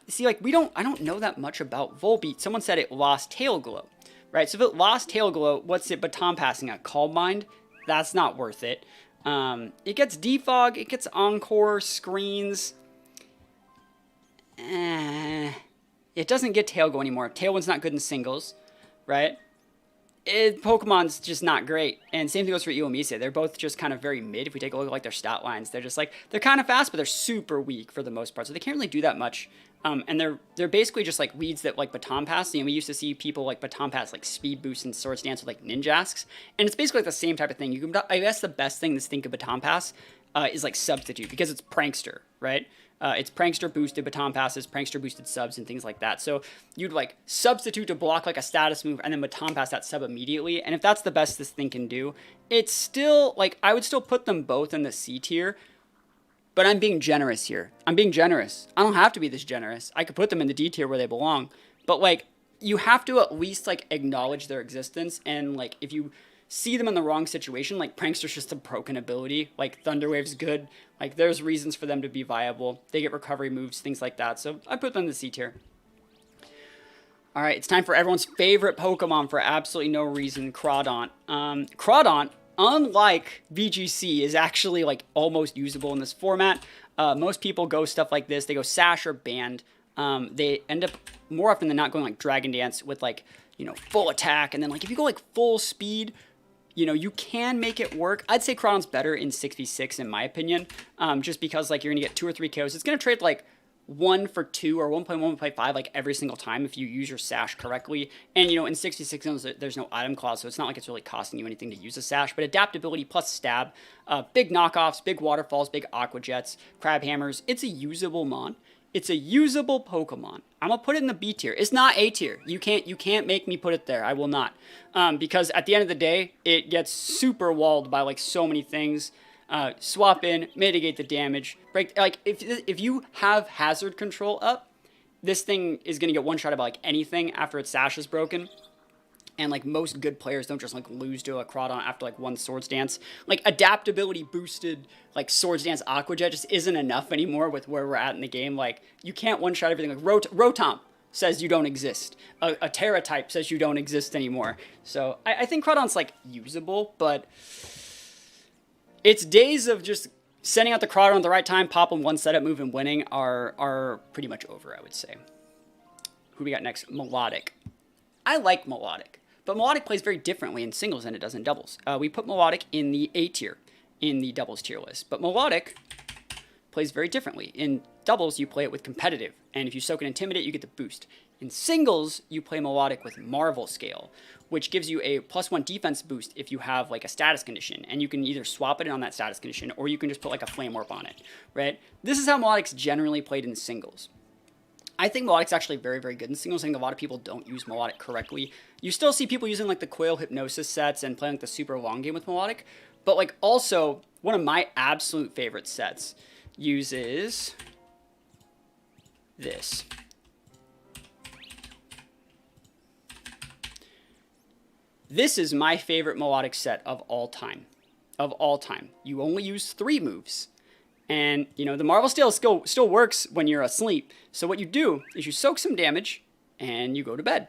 See, like I don't know that much about Volbeat. Someone said it lost Tail Glow, right? So if it lost Tail Glow, what's it baton passing at? Calm Mind? That's not worth it. It gets Defog, it gets Encore, Screens. It doesn't get Tail Glow anymore. Tailwind's not good in singles, right? Pokemon's just not great. And same thing goes for Uomisa. They're both just kind of very mid. If we take a look at like their stat lines, they're just like, they're kind of fast, but they're super weak for the most part. So they can't really do that much. And they're basically just like weeds that like baton pass. And we used to see people like baton pass like speed boost and Swords Dance with like Ninjasks. And it's basically like the same type of thing. You can, I guess the best thing to think of baton pass is like Substitute, because it's Prankster, right? It's Prankster boosted baton passes, Prankster boosted subs, and things like that. So you'd like Substitute to block like a status move and then baton pass that sub immediately. And if that's the best this thing can do, it's still like, I would still put them both in the C tier, but I'm being generous here. I don't have to be this generous. I could put them in the D tier where they belong, but like you have to at least like acknowledge their existence. And like if you see them in the wrong situation, like Prankster's just a broken ability, like Thunderwave's good, like there's reasons for them to be viable. They get recovery moves, things like that. So I put them in the C tier. All right, it's time for everyone's favorite Pokemon for absolutely no reason, Crawdaunt. Crawdaunt, unlike VGC, is actually like almost usable in this format. Most people go stuff like this. They go Sash or Band. They end up more often than not going like Dragon Dance with like, you know, full attack. And then like if you go like full speed, you know, you can make it work. I'd say Crawdaunt's better in 6v6 in my opinion, just because like you're gonna get 2 or 3 KOs. It's gonna trade like 1 for 2 or 1.1.5 like every single time if you use your Sash correctly. And you know, in 6v6 there's no item clause, so it's not like it's really costing you anything to use a Sash. But adaptability plus stab, big knockoffs, big waterfalls, big aqua jets, crab hammers. It's a usable mon. It's a usable Pokemon. I'm gonna put it in the B tier. It's not A tier. You can't make me put it there. I will not, because at the end of the day, it gets super walled by like so many things. Swap in, mitigate the damage, break. Like if you have Hazard Control up, this thing is gonna get one shot by like anything after its Sash is broken. And like most good players don't just like lose to a Crawdaunt after like one Swords Dance. Like adaptability boosted like Swords Dance Aqua Jet just isn't enough anymore with where we're at in the game. Like you can't one shot everything. Like Rotom says you don't exist. A Terra type says you don't exist anymore. So I think Crawdaunt's like usable, but its days of just sending out the Crawdaunt at the right time, popping one setup move and winning are pretty much over, I would say. Who do we got next? Melodic. I like Melodic. But Melodic plays very differently in singles than it does in doubles. We put Melodic in the A tier in the doubles tier list. But Melodic plays very differently. In doubles, you play it with competitive. And if you soak and intimidate, you get the boost. In singles, you play Melodic with Marvel Scale, which gives you a +1 defense boost if you have like a status condition. And you can either swap it in on that status condition, or you can just put like a Flame Warp on it, right? This is how Melodic's generally played in singles. I think Melodic's actually very, very good in singles. I think a lot of people don't use Melodic correctly. You still see people using like the Quail Hypnosis sets and playing like the super long game with Melodic. But like also, one of my absolute favorite sets uses this. This is my favorite Melodic set of all time. Of all time. You only use 3 moves. And, you know, the Marvel Scale still works when you're asleep. So what you do is you soak some damage and you go to bed.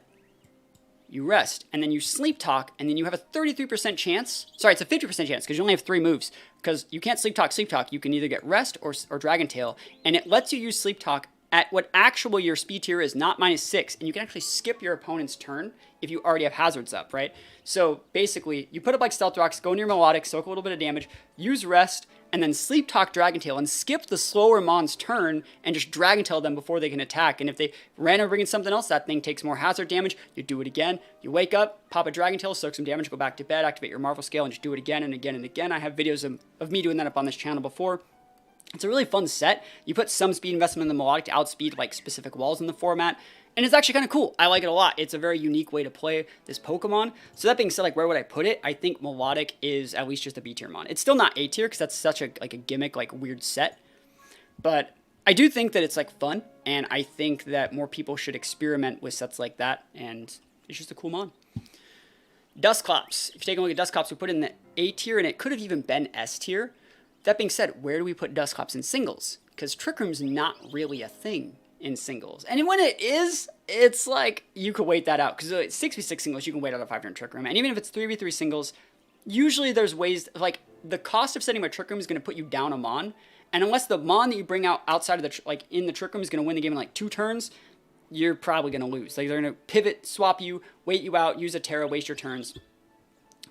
you rest, and then you sleep talk, and then you have a 33% chance. Sorry, it's a 50% chance because you only have 3 moves. Because you can't sleep talk. You can either get rest or Dragon Tail, and it lets you use sleep talk at what actual your speed tier is, not -6, and you can actually skip your opponent's turn if you already have hazards up, right? So basically, you put up like Stealth Rocks, go near Melodic, soak a little bit of damage, use rest, and then sleep talk Dragon Tail and skip the slower Mon's turn and just Dragon Tail them before they can attack. And if they randomly bring in something else, that thing takes more hazard damage. You do it again. You wake up, pop a Dragon Tail, soak some damage, go back to bed, activate your Marvel Scale, and just do it again and again and again. I have videos of me doing that up on this channel before. It's a really fun set. You put some speed investment in the Melodic to outspeed like specific walls in the format. And it's actually kind of cool. I like it a lot. It's a very unique way to play this Pokemon. So that being said, like, where would I put it? I think Melodic is at least just a B tier mon. It's still not A tier because that's such a gimmick, like weird set. But I do think that it's like fun, and I think that more people should experiment with sets like that. And it's just a cool mon. Dusclops. If you take a look at Dusclops, we put it in the A tier, and it could have even been S tier. That being said, where do we put Dusclops in singles? Because Trick Room's not really a thing in singles. And when it is, it's like, you could wait that out. Because 6v6 singles, you can wait out a 5-turn Trick Room. And even if it's 3v3 singles, usually there's ways, like, the cost of setting my Trick Room is going to put you down a mon. And unless the mon that you bring out outside of the, in the Trick Room is going to win the game in, like, 2 turns, you're probably going to lose. Like, they're going to pivot, swap you, wait you out, use a Terra, waste your turns.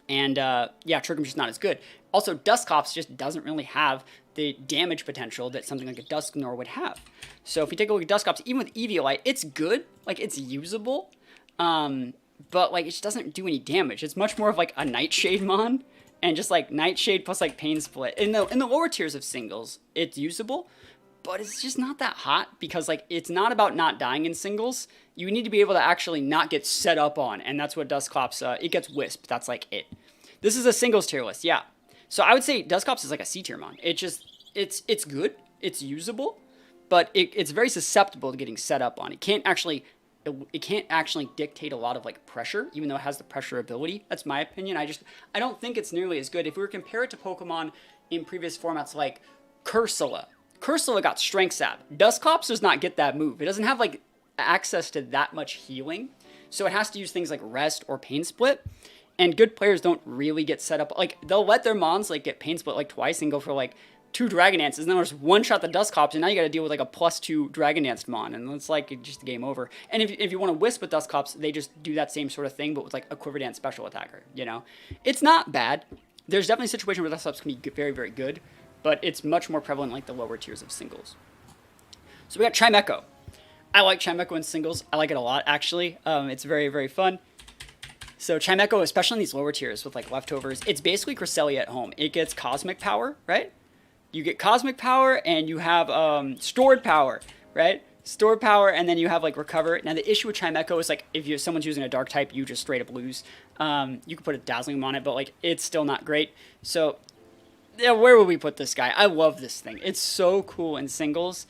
And, yeah, Trick Room's just not as good. Also, Dusclops just doesn't really have the damage potential that something like a Dusknoir would have. So if you take a look at Dusclops, even with Eviolite, it's good. Like, it's usable. But, like, it just doesn't do any damage. It's much more of, like, a Nightshade mon. And just, like, Nightshade plus, like, Pain Split. In the lower tiers of singles, it's usable. But it's just not that hot because, like, it's not about not dying in singles. You need to be able to actually not get set up on. And that's what Dusclops, it gets Wisp. That's, like, it. This is a singles tier list, yeah. So I would say Dusclops is like a C tier mon. It just, it's good, it's usable, but it's very susceptible to getting set up on. It can't actually dictate a lot of like pressure, even though it has the pressure ability. That's my opinion. I don't think it's nearly as good. If we were to compare it to Pokemon in previous formats like Cursula got Strength Sap. Dusclops does not get that move. It doesn't have like access to that much healing, so it has to use things like Rest or Pain Split. And good players don't really get set up. Like, they'll let their mons, like, get Pain Split, like, twice and go for, like, 2 Dragon Dances. And then there's one-shot the Dusclops, and now you gotta deal with, like, a +2 Dragon Dance mon. And it's, like, just game over. And if you want to Wisp with Dusclops, they just do that same sort of thing, but with, like, a Quiver Dance special attacker, you know? It's not bad. There's definitely a situation where Dusclops can be very, very good, but it's much more prevalent in, like, the lower tiers of singles. So we got Chimecho. I like Chimecho in singles. I like it a lot, actually. It's very, very fun. So Chimecho, especially in these lower tiers with like leftovers, it's basically Cresselia at home. It gets Cosmic Power, right? You get Cosmic Power and you have Stored Power, right? Stored Power, and then you have like Recover. Now the issue with Chimecho is like if someone's using a Dark type, you just straight up lose. You could put a Dazzling on it, but like it's still not great. So yeah, where would we put this guy? I love this thing. It's so cool in singles,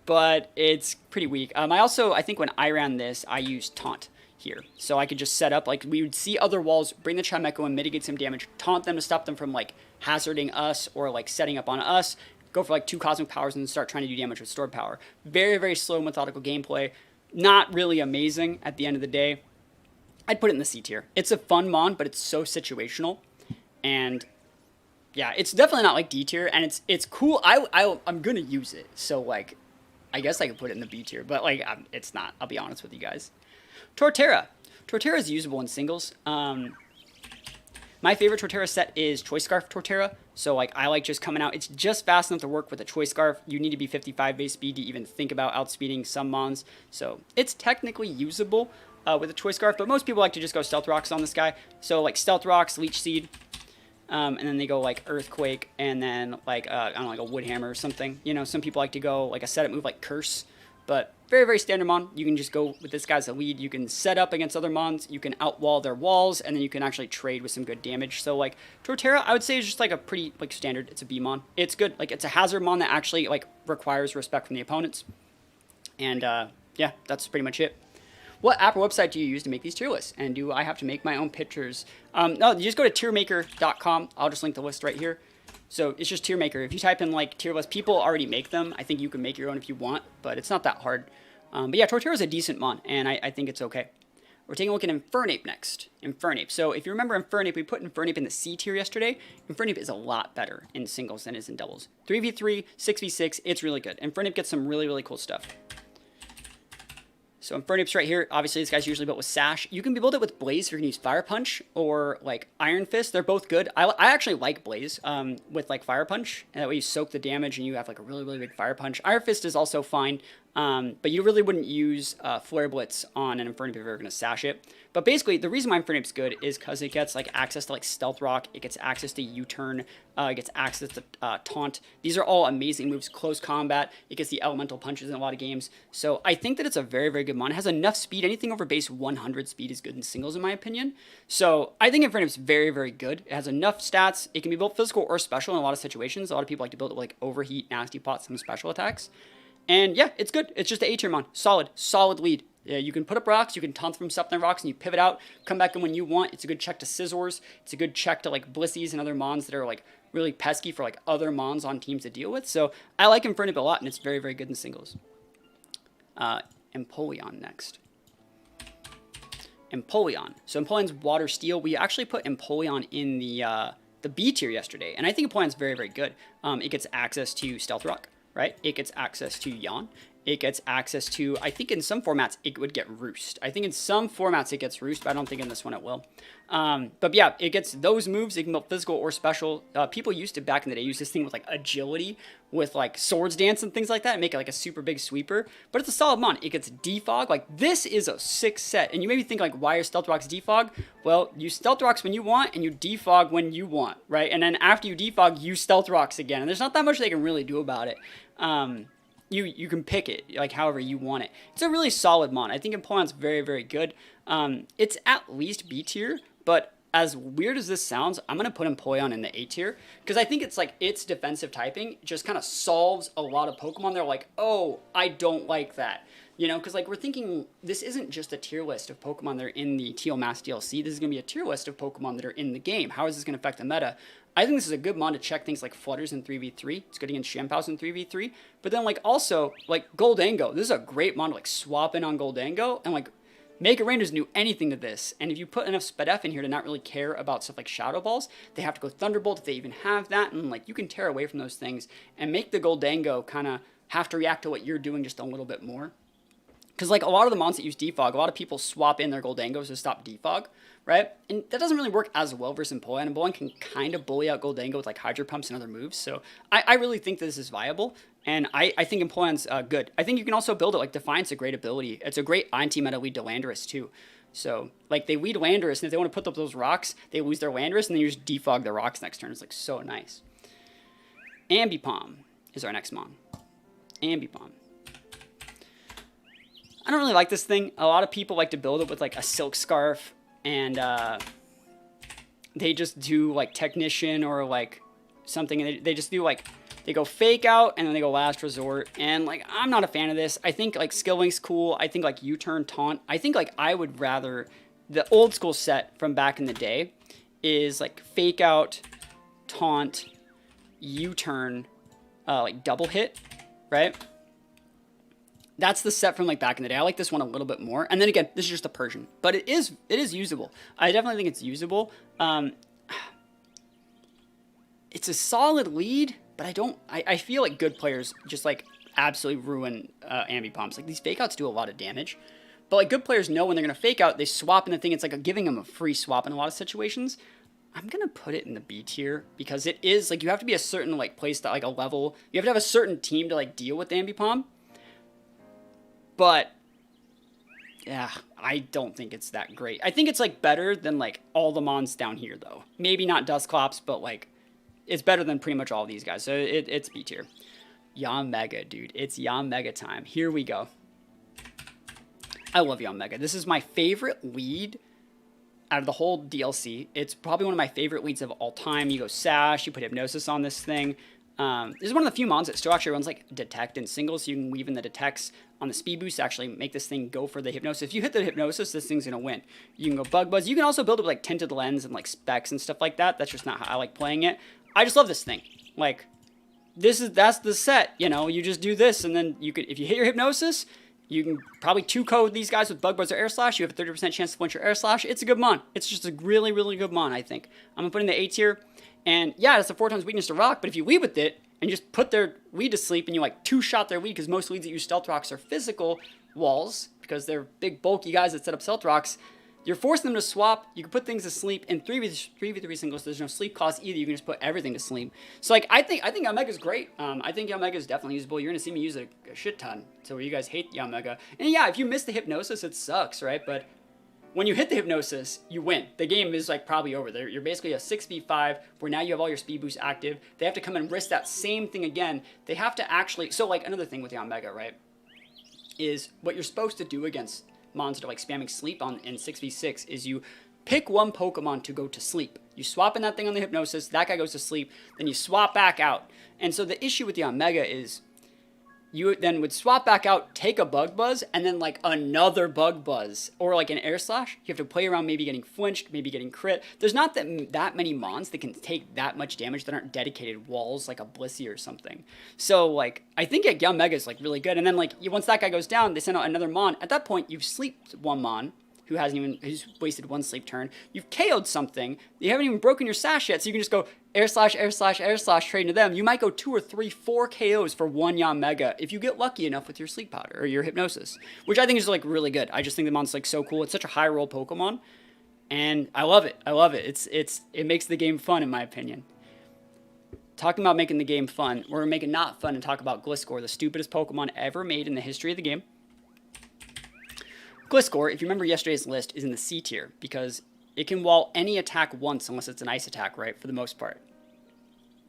but it's pretty weak. I think when I ran this, I used Taunt here. So I could just set up, like, we would see other walls, bring the Chimecho and mitigate some damage, taunt them to stop them from, like, hazarding us or, like, setting up on us, go for, like, 2 Cosmic Powers and then start trying to do damage with Stored Power. Very, very slow, methodical gameplay. Not really amazing at the end of the day. I'd put it in the C tier. It's a fun mon, but it's so situational. And, yeah, it's definitely not, like, D tier, and it's cool. I'm gonna use it. So, like, I guess I could put it in the B tier, but, like, it's not. I'll be honest with you guys. Torterra. Torterra is usable in singles. My favorite Torterra set is Choice Scarf Torterra. So, like, I like just coming out. It's just fast enough to work with a Choice Scarf. You need to be 55 base speed to even think about outspeeding some mons. So, it's technically usable with a Choice Scarf, but most people like to just go Stealth Rocks on this guy. So, like, Stealth Rocks, Leech Seed, and then they go, like, Earthquake, and then, like, I don't know, like a Wood Hammer or something. You know, some people like to go, like, a setup move like Curse. But very, very standard mon. You can just go with this guy as a lead. You can set up against other mons. You can outwall their walls, and then you can actually trade with some good damage. So, like, Torterra, I would say is just, like, a pretty, like, standard. It's a B mon. It's good. Like, it's a hazard mon that actually, like, requires respect from the opponents. And, yeah, that's pretty much it. What app or website do you use to make these tier lists? And do I have to make my own pictures? No, you just go to tiermaker.com. I'll just link the list right here. So it's just tier maker. If you type in like tier list, people already make them. I think you can make your own if you want, but it's not that hard. But yeah, Torterra is a decent mon, and I think it's okay. We're taking a look at Infernape next. Infernape. So if you remember Infernape, we put Infernape in the C tier yesterday. Infernape is a lot better in singles than it is in doubles. 3v3, 6v6, it's really good. Infernape gets some really, really cool stuff. So Infernape's right here. Obviously, this guy's usually built with Sash. You can build it with Blaze if you're going to use Fire Punch or like Iron Fist. They're both good. I actually like Blaze with like Fire Punch. And that way you soak the damage and you have like a really, really big Fire Punch. Iron Fist is also fine. But you really wouldn't use Flare Blitz on an Infernape if you're going to Sash it. But basically, the reason why Infernape's good is because it gets like access to like Stealth Rock. It gets access to U-Turn. It gets access to Taunt. These are all amazing moves. Close Combat. It gets the Elemental Punches in a lot of games. So I think that it's a very, very good mon. It has enough speed. Anything over base 100 speed is good in singles, in my opinion. So I think Infernape's very, very good. It has enough stats. It can be built physical or special in a lot of situations. A lot of people like to build it with like Overheat, Nasty Pot, some special attacks. And yeah, it's good. It's just an A tier mon. Solid lead. Yeah, you can put up rocks, you can taunt from stuff in rocks, and you pivot out, come back in when you want. It's a good check to Scissors. It's a good check to like Blissies and other mons that are like really pesky for like other mons on teams to deal with. So I like Infernape a lot, and it's very, very good in singles. Empoleon next. Empoleon. So Empoleon's Water Steel. We actually put Empoleon in the B tier yesterday, and I think Empoleon's very, very good. It gets access to Stealth Rock, right? It gets access to Yawn. It gets access to, I think in some formats, it would get Roost. I think in some formats it gets Roost, but I don't think in this one it will. But yeah, it gets those moves. It can build physical or special. People used to, back in the day, use this thing with like agility, with like Swords Dance and things like that, and make it like a super big sweeper. But it's a solid mon. It gets Defog. Like, this is a sick set. And you maybe think like, why are Stealth Rocks Defog? Well, you Stealth Rocks when you want, and you Defog when you want, right? And then after you Defog, you Stealth Rocks again. And there's not that much they can really do about it. You can pick it like however you want it. It's a really solid mon. I think Empoleon's very, very good. It's at least B tier, but as weird as this sounds, I'm gonna put Empoleon in the A tier because I think it's like its defensive typing just kind of solves a lot of Pokemon. They're like, oh, I don't like that. You know, because like we're thinking this isn't just a tier list of Pokemon that are in the Teal Mask DLC. This is going to be a tier list of Pokemon that are in the game. How is this going to affect the meta? I think this is a good mon to check things like Flutters in 3v3. It's good against Shamphouse in 3v3. But then like also like Goldango. This is a great mon to like swap in on Goldango. And like Mega Rain doesn't do anything to this. And if you put enough Spadef in here to not really care about stuff like Shadow Balls, they have to go Thunderbolt if they even have that. And like you can tear away from those things and make the Goldango kind of have to react to what you're doing just a little bit more. Because like a lot of the mons that use Defog, a lot of people swap in their Goldangos to stop Defog, right? And that doesn't really work as well versus Empoleon. Empoleon can kind of bully out Goldango with like Hydro Pumps and other moves. So I really think this is viable. And I think Empoleon's good. I think you can also build it like Defiance, a great ability. It's a great anti-meta lead to Landorus too. So like they lead Landorus, and if they want to put up those rocks, they lose their Landorus, and then you just defog their rocks next turn. It's like so nice. Ambipom is our next mon. Ambipom. I don't really like this thing. A lot of people like to build it with like a Silk Scarf, and they just do like Technician or like something, and they just do like, they go Fake Out and then they go Last Resort, and like I'm not a fan of this. I think like Skill Link's cool. I think like U-Turn, Taunt. I think like I would rather, the old school set from back in the day is like Fake Out, Taunt, U-Turn, like double hit, right? That's the set from like back in the day. I like this one a little bit more. And then again, this is just a Persian, but it is usable. I definitely think it's usable. It's a solid lead, but I feel like good players just like absolutely ruin Ambipoms. Like these Fake Outs do a lot of damage, but like good players know when they're going to Fake Out, they swap in the thing. It's like giving them a free swap in a lot of situations. I'm going to put it in the B tier because it is like, you have to be a certain like place that like a level, you have to have a certain team to like deal with the Ambipom. But, yeah, I don't think it's that great. I think it's, like, better than, like, all the mons down here, though. Maybe not Dusclops, but, like, it's better than pretty much all of these guys. So it's B tier. Yanmega, dude. It's Yanmega time. Here we go. I love Yanmega. This is my favorite lead out of the whole DLC. It's probably one of my favorite leads of all time. You go Sash, you put Hypnosis on this thing. This is one of the few mons that still actually runs like Detect in singles, so you can weave in the Detects on the speed boost to actually make this thing go for the Hypnosis. If you hit the Hypnosis, this thing's gonna win. You can go Bug Buzz. You can also build it with like Tinted Lens and like Specs and stuff like that. That's just not how I like playing it. I just love this thing. Like, that's the set, you know, you just do this, and then you could, if you hit your Hypnosis, You can probably 2-code these guys with Bug Buzz or Air Slash. You have a 30% chance to flinch your Air Slash. It's a good mon. It's just a really, really good mon, I think. I'm going to put in the A tier. And yeah, it's a 4 times weakness to rock, but if you lead with it and you just put their lead to sleep and you like 2-shot their lead, because most leads that use stealth rocks are physical walls because they're big, bulky guys that set up stealth rocks. You're forcing them to swap. You can put things to sleep. In 3v3 singles, there's no sleep cost either. You can just put everything to sleep. So like I think Yamega's great. I think Yamega's definitely usable. You're gonna see me use it a shit ton. So where you guys hate Yamega. And yeah, if you miss the hypnosis, it sucks, right? But when you hit the hypnosis, you win. The game is like probably over. You're basically a 6v5 where now you have all your speed boosts active. They have to come and risk that same thing again. They have to actually. So like another thing with Yamega, right, is what you're supposed to do against mons that are like spamming sleep on in 6v6 is you pick one Pokemon to go to sleep. You swap in that thing on the hypnosis, that guy goes to sleep, then you swap back out. And so the issue with the Omega is you then would swap back out, take a Bug Buzz, and then like another Bug Buzz, or like an Air Slash. You have to play around maybe getting flinched, maybe getting crit. There's not that many mons that can take that much damage that aren't dedicated walls like a Blissey or something. So like I think Yamega is like really good. And then like once that guy goes down, they send out another mon. At that point, you've sleeped one mon who's wasted one sleep turn. You've KO'd something. You haven't even broken your sash yet, so you can just go Air Slash, Air Slash, Air Slash, trade into them. You might go 2 or 3, 4 KOs for one Yamega if you get lucky enough with your sleep powder or your hypnosis, which I think is like really good. I just think the mon's like so cool. It's such a high roll Pokemon, and I love it. I love it. It makes the game fun in my opinion. Talking about making the game fun, we're gonna make it not fun and talk about Gliscor, the stupidest Pokemon ever made in the history of the game. Gliscor, if you remember yesterday's list, is in the C tier because it can wall any attack once unless it's an ice attack, right, for the most part.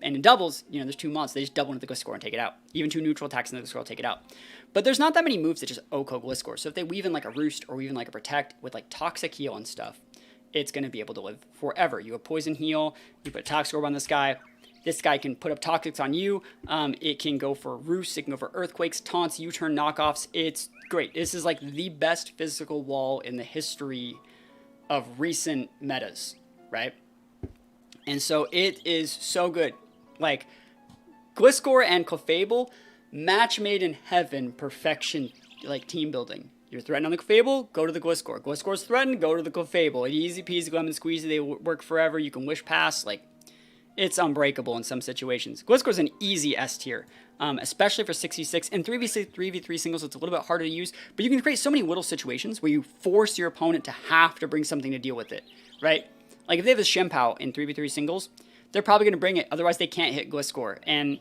And in doubles, you know, there's 2 mons. They just double into the Gliscor and take it out. Even 2 neutral attacks into the Gliscor will take it out. But there's not that many moves that just OHKO Gliscor. So if they weave in like a Roost or weave in like a Protect with like Toxic Heal and stuff, it's going to be able to live forever. You have Poison Heal, you put Toxic Orb on this guy. This guy can put up Toxics on you. It can go for Roosts. It can go for Earthquakes, Taunts, U-turn, Knockoffs. It's great. This is like the best physical wall in the history of recent metas, right? And so it is so good. Like, Gliscor and Clefable, match made in heaven, perfection, like team building. You're threatened on the Clefable, go to the Gliscor. Gliscor's threatened, go to the Clefable. Easy peasy, lemon squeezy, they work forever. You can wish pass, like, it's unbreakable in some situations. Gliscor's an easy S tier, especially for 66. In 3v3 singles, it's a little bit harder to use, but you can create so many little situations where you force your opponent to have to bring something to deal with it, right? Like if they have a Shempow in 3v3 singles, they're probably going to bring it, otherwise they can't hit Gliscor. And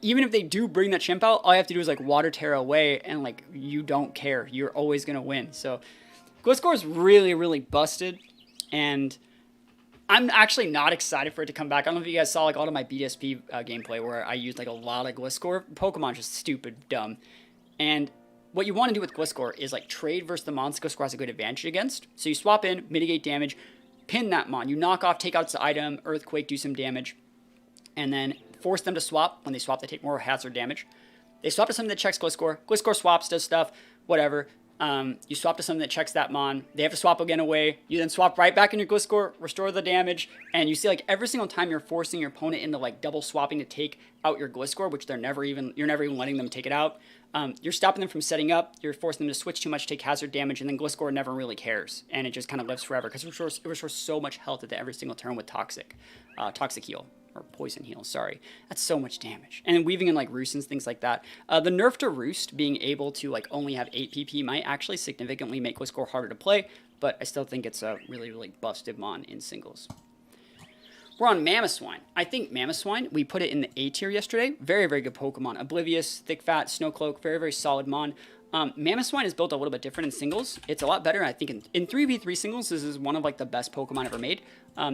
even if they do bring that Shempow, all you have to do is like Water Terra away, and like you don't care. You're always going to win. So Gliscor is really, really busted, and I'm actually not excited for it to come back. I don't know if you guys saw like all of my BDSP gameplay where I used like a lot of Gliscor. Pokemon just stupid, dumb. And what you want to do with Gliscor is like trade versus the mons Gliscor has a good advantage against. So you swap in, mitigate damage, pin that mon. You knock off, take out its item, Earthquake, do some damage, and then force them to swap. When they swap, they take more hazard damage. They swap to something that checks Gliscor. Gliscor swaps, does stuff, whatever. You swap to something that checks that mon. They have to swap again away. You then swap right back in your Gliscor, restore the damage, and you see like every single time you're forcing your opponent into like double swapping to take out your Gliscor, which you're never even letting them take it out. You're stopping them from setting up. You're forcing them to switch too much, take hazard damage, and then Gliscor never really cares, and it just kind of lives forever because it restores so much health at every single turn with Toxic Heal. Or Poison Heal, sorry. That's so much damage. And then weaving in like Roosts, things like that. The nerf to Roost being able to like only have 8 PP might actually significantly make Gliscor harder to play, but I still think it's a really, really busted mon in singles. We're on Mamoswine. I think Mamoswine, we put it in the A tier yesterday. Very, very good Pokemon. Oblivious, Thick Fat, Snowcloak, very, very solid mon. Mamoswine is built a little bit different in singles. It's a lot better, I think, in 3v3 singles. This is one of like the best Pokemon ever made.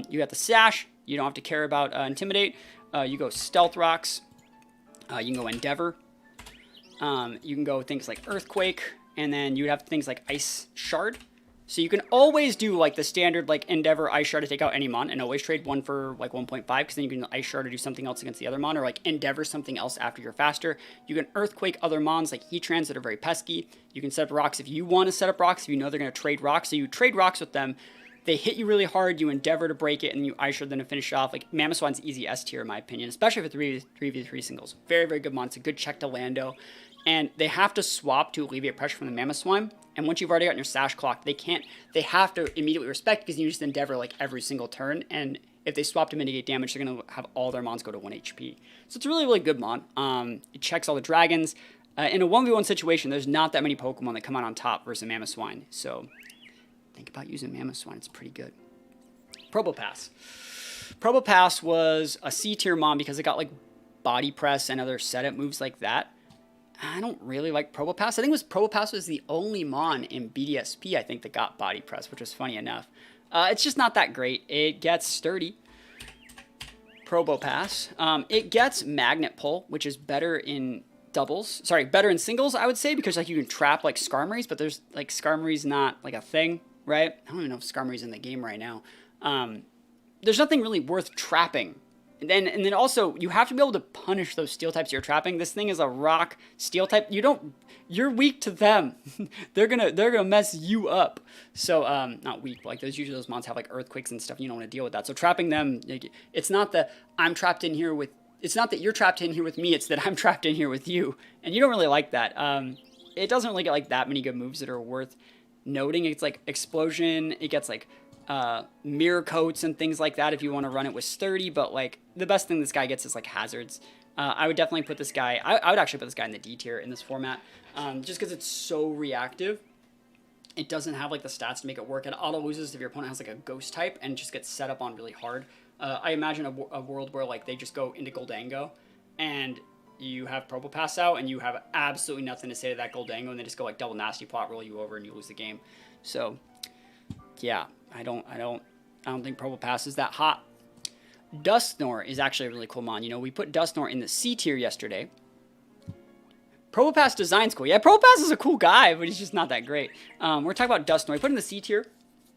You got the Sash. You don't have to care about Intimidate. You go Stealth Rocks. You can go Endeavor. You can go things like Earthquake. And then you have things like Ice Shard. So you can always do like the standard like Endeavor Ice Shard to take out any mon, and always trade one for like 1.5, because then you can Ice Shard to do something else against the other mon, or like Endeavor something else after you're faster. You can Earthquake other mons like Heatrans that are very pesky. You can set up rocks if you want to set up rocks, if you know they're going to trade rocks. So you trade rocks with them, they hit you really hard, you endeavor to break it, and you ice shard them to finish it off. Like, Mamoswine's easy S tier in my opinion, especially for 3v3 singles. Very, very good mon. It's a good check to Lando. And they have to swap to alleviate pressure from the Mamoswine. And once you've already gotten your Sash clock, they have to immediately respect, because you just endeavor like every single turn. And if they swap to mitigate damage, they're going to have all their mons go to 1 HP. So it's a really, really good mon. It checks all the dragons. In a 1v1 situation, there's not that many Pokemon that come out on top versus Mamoswine. So think about using Mamoswine. It's pretty good. Probopass. Probopass was a C tier mon because it got like body press and other setup moves like that. I don't really like Probopass. I think Probopass was the only mon in BDSP, I think, that got body press, which was funny enough. It's just not that great. It gets sturdy. Probopass. It gets magnet pull, which is better in doubles. Sorry, better in singles, I would say, because like you can trap like Skarmory's, but there's like Skarmory's not like a thing, right? I don't even know if Skarmory's in the game right now. There's nothing really worth trapping. And then also, you have to be able to punish those steel types you're trapping. This thing is a rock steel type. You're weak to them. they're gonna mess you up. So not weak, but like usually those mons have like earthquakes and stuff. You don't want to deal with that. So trapping them, it's not that I'm trapped in here with. It's not that you're trapped in here with me. It's that I'm trapped in here with you, and you don't really like that. It doesn't really get like that many good moves that are worth noting. It's like explosion. It gets like mirror coats and things like that if you want to run it with sturdy, but like the best thing this guy gets is like hazards. I would definitely put this guy, I would actually put this guy in the D tier in this format, just because it's so reactive. It doesn't have like the stats to make it work. It auto loses if your opponent has like a ghost type and just gets set up on really hard. I imagine a world where like they just go into Goldango and you have Probopass out and you have absolutely nothing to say to that Goldango, and they just go like double nasty plot, roll you over, and you lose the game. So yeah, I don't think Probopass is that hot. Dusknor is actually a really cool mon. You know, we put Dusknor in the C tier yesterday. Probopass design's cool. Yeah, Probopass is a cool guy, but he's just not that great. We're talking about Dusknor. We put him in the C tier,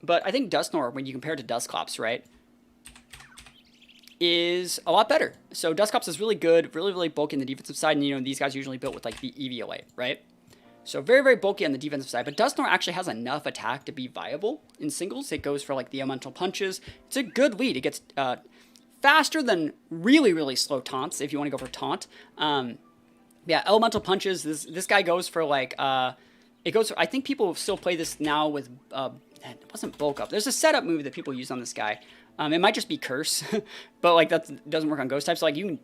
but I think Dusknor, when you compare it to Dusclops, right, is a lot better. So Dusclops is really good, really, really bulky on the defensive side, and you know, these guys are usually built with like the EVLA, right? So very, very bulky on the defensive side, but Dusknor actually has enough attack to be viable in singles. It goes for like the elemental punches. It's a good lead. It gets faster than really, really slow taunts if you want to go for taunt. Yeah, elemental punches. This guy goes for like it goes for, I think people still play this now with it wasn't bulk up. There's a setup move that people use on this guy. It might just be curse, but like that doesn't work on ghost types. So like you can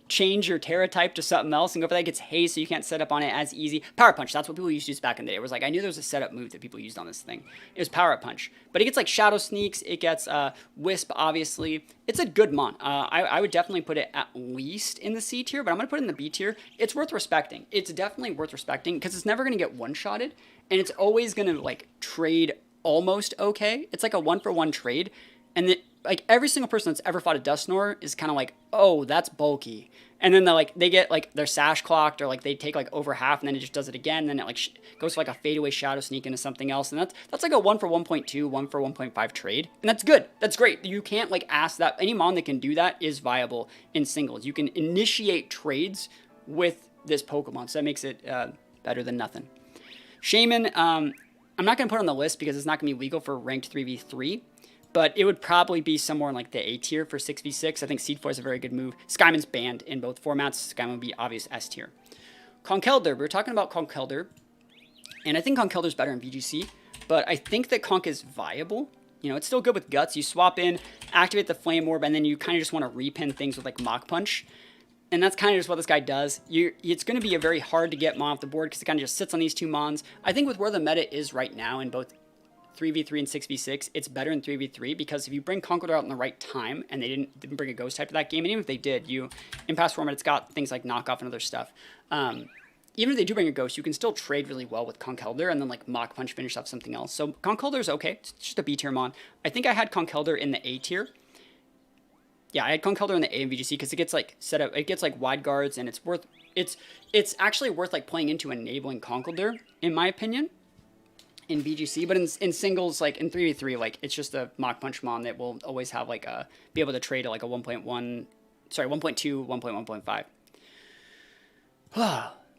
change your Terra type to something else and go for that. It gets haste, so you can't set up on it as easy. Power Punch, that's what people used to use back in the day. It was like, I knew there was a setup move that people used on this thing. It was Power Punch. But it gets like Shadow Sneaks, it gets Wisp, obviously. It's a good mon. I would definitely put it at least in the C tier, but I'm going to put it in the B tier. It's worth respecting. It's definitely worth respecting because it's never going to get one-shotted, and it's always going to like trade almost okay. It's like a one-for-one trade, and like every single person that's ever fought a Dusknor is kind of like, oh, that's bulky. And then they get like their sash clocked, or like they take like over half, and then it just does it again. And then it like goes for like a fadeaway Shadow Sneak into something else. And that's like a 1 for 1.2, 1 for 1.5 trade. And that's good. That's great. You can't like ask that. Any mon that can do that is viable in singles. You can initiate trades with this Pokemon. So that makes it better than nothing. Shaman, I'm not going to put on the list because it's not going to be legal for ranked 3v3. But it would probably be somewhere in like the A tier for 6v6. I think Seed Floor is a very good move. Skyman's banned in both formats. Skyman would be obvious S tier. Conkeldurr. We were talking about Conkeldurr. And I think Conkeldurr's better in VGC. But I think that Conk is viable. You know, it's still good with Guts. You swap in, activate the Flame Orb, and then you kind of just want to repin things with like Mach Punch. And that's kind of just what this guy does. It's going to be a very hard to get mon off the board because it kind of just sits on these two mons. I think with where the meta is right now in both 3v3 and 6v6, it's better in 3v3 because if you bring Conkeldurr out in the right time, and they didn't bring a ghost type to that game, and even if they did, in past format it's got things like knockoff and other stuff. Even if they do bring a ghost, you can still trade really well with Conkeldurr and then like Mach Punch finish off something else. So Conkeldurr is okay. It's just a B tier mon. I think I had Conkeldurr in the A tier. Yeah, I had Conkeldurr in the A in VGC because it gets like set up, it gets like wide guards, and it's actually worth like playing into enabling Conkeldurr in my opinion. In VGC, but in singles, like in 3v3, like it's just a Mach Punch mon that will always have like be able to trade at like a 1.1, sorry, 1.2, 1.1.5.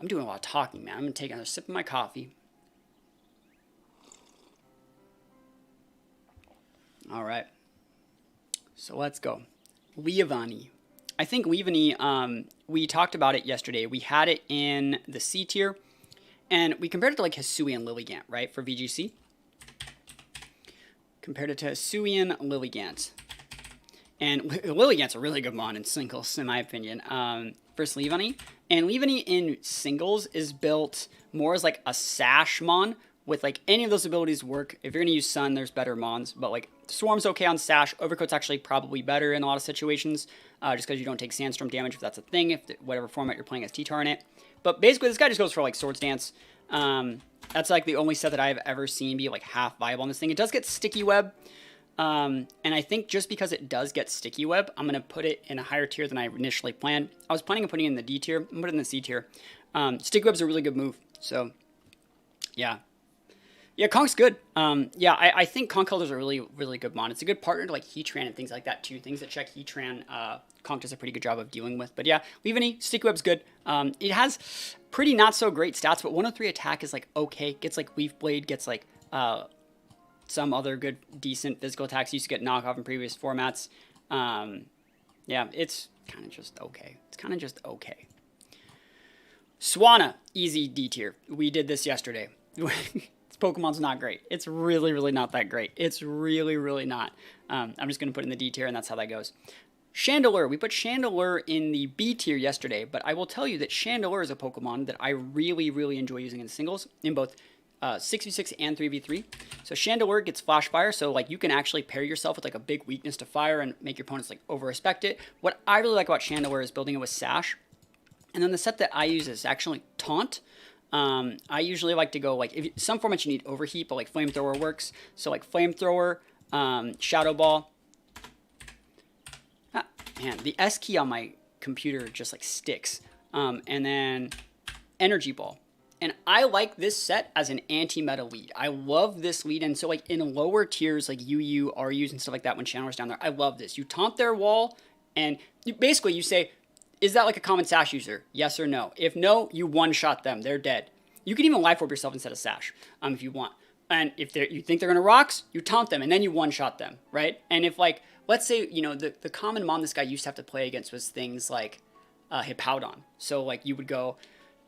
I'm doing a lot of talking, man. I'm gonna take another sip of my coffee. All right. So let's go. Leavanny. I think Leavanny, we talked about it yesterday. We had it in the C tier, and we compared it to like Hisuian Lilligant, right, for VGC. Compared it to Hisuian Lilligant. And Lilligant's a really good mon in singles, in my opinion, versus Leavanny. And Leavanny in singles is built more as like a sash mon, with like any of those abilities work. If you're going to use Sun, there's better mons, but like Swarm's okay on Sash. Overcoat's actually probably better in a lot of situations, just because you don't take Sandstorm damage if that's a thing, if whatever format you're playing as T-Tar in it. But basically, this guy just goes for like Swords Dance. That's like the only set that I've ever seen be like half viable on this thing. It does get Sticky Web, and I think just because it does get Sticky Web, I'm going to put it in a higher tier than I initially planned. I was planning on putting it in the D tier. I'm going to put it in the C tier. Sticky Web's a really good move, so yeah. Yeah, Konk's good. Yeah, I think Konk Elder's a really, really good mon. It's a good partner to like Heatran and things like that too. Things that check Heatran, Konk does a pretty good job of dealing with. But yeah, Leavanny, Sticky Web's good. It has pretty not so great stats, but 103 attack is like okay. Gets like Leaf Blade, gets like some other good, decent physical attacks. Used to get knockoff in previous formats. Yeah, it's kind of just okay. It's kind of just okay. Swanna, easy D tier. We did this yesterday. Pokemon's not great. It's really, really not that great. It's really, really not. I'm just going to put it in the D tier, and that's how that goes. Chandelure. We put Chandelure in the B tier yesterday, but I will tell you that Chandelure is a Pokemon that I really, really enjoy using in singles, in both 6v6 and 3v3. So Chandelure gets Flash Fire, so like you can actually pair yourself with like a big weakness to fire and make your opponents like over-respect it. What I really like about Chandelure is building it with Sash. And then the set that I use is actually Taunt. I usually like to go like, if some formats you need Overheat, but like Flamethrower works. So like Flamethrower, Shadow Ball. Ah, man, the S key on my computer just like sticks. And then Energy Ball. And I like this set as an anti-meta lead. I love this lead. And so like in lower tiers like UU, RUs and stuff like that, when Channeler's down there, I love this. You taunt their wall and basically you say, is that like a common Sash user? Yes or no? If no, you one-shot them. They're dead. You can even Life Orb yourself instead of Sash if you want. And if you think they're going to rocks, you taunt them, and then you one-shot them, right? And if, like, let's say, you know, the common mon this guy used to have to play against was things like Hippowdon. So, like, you would go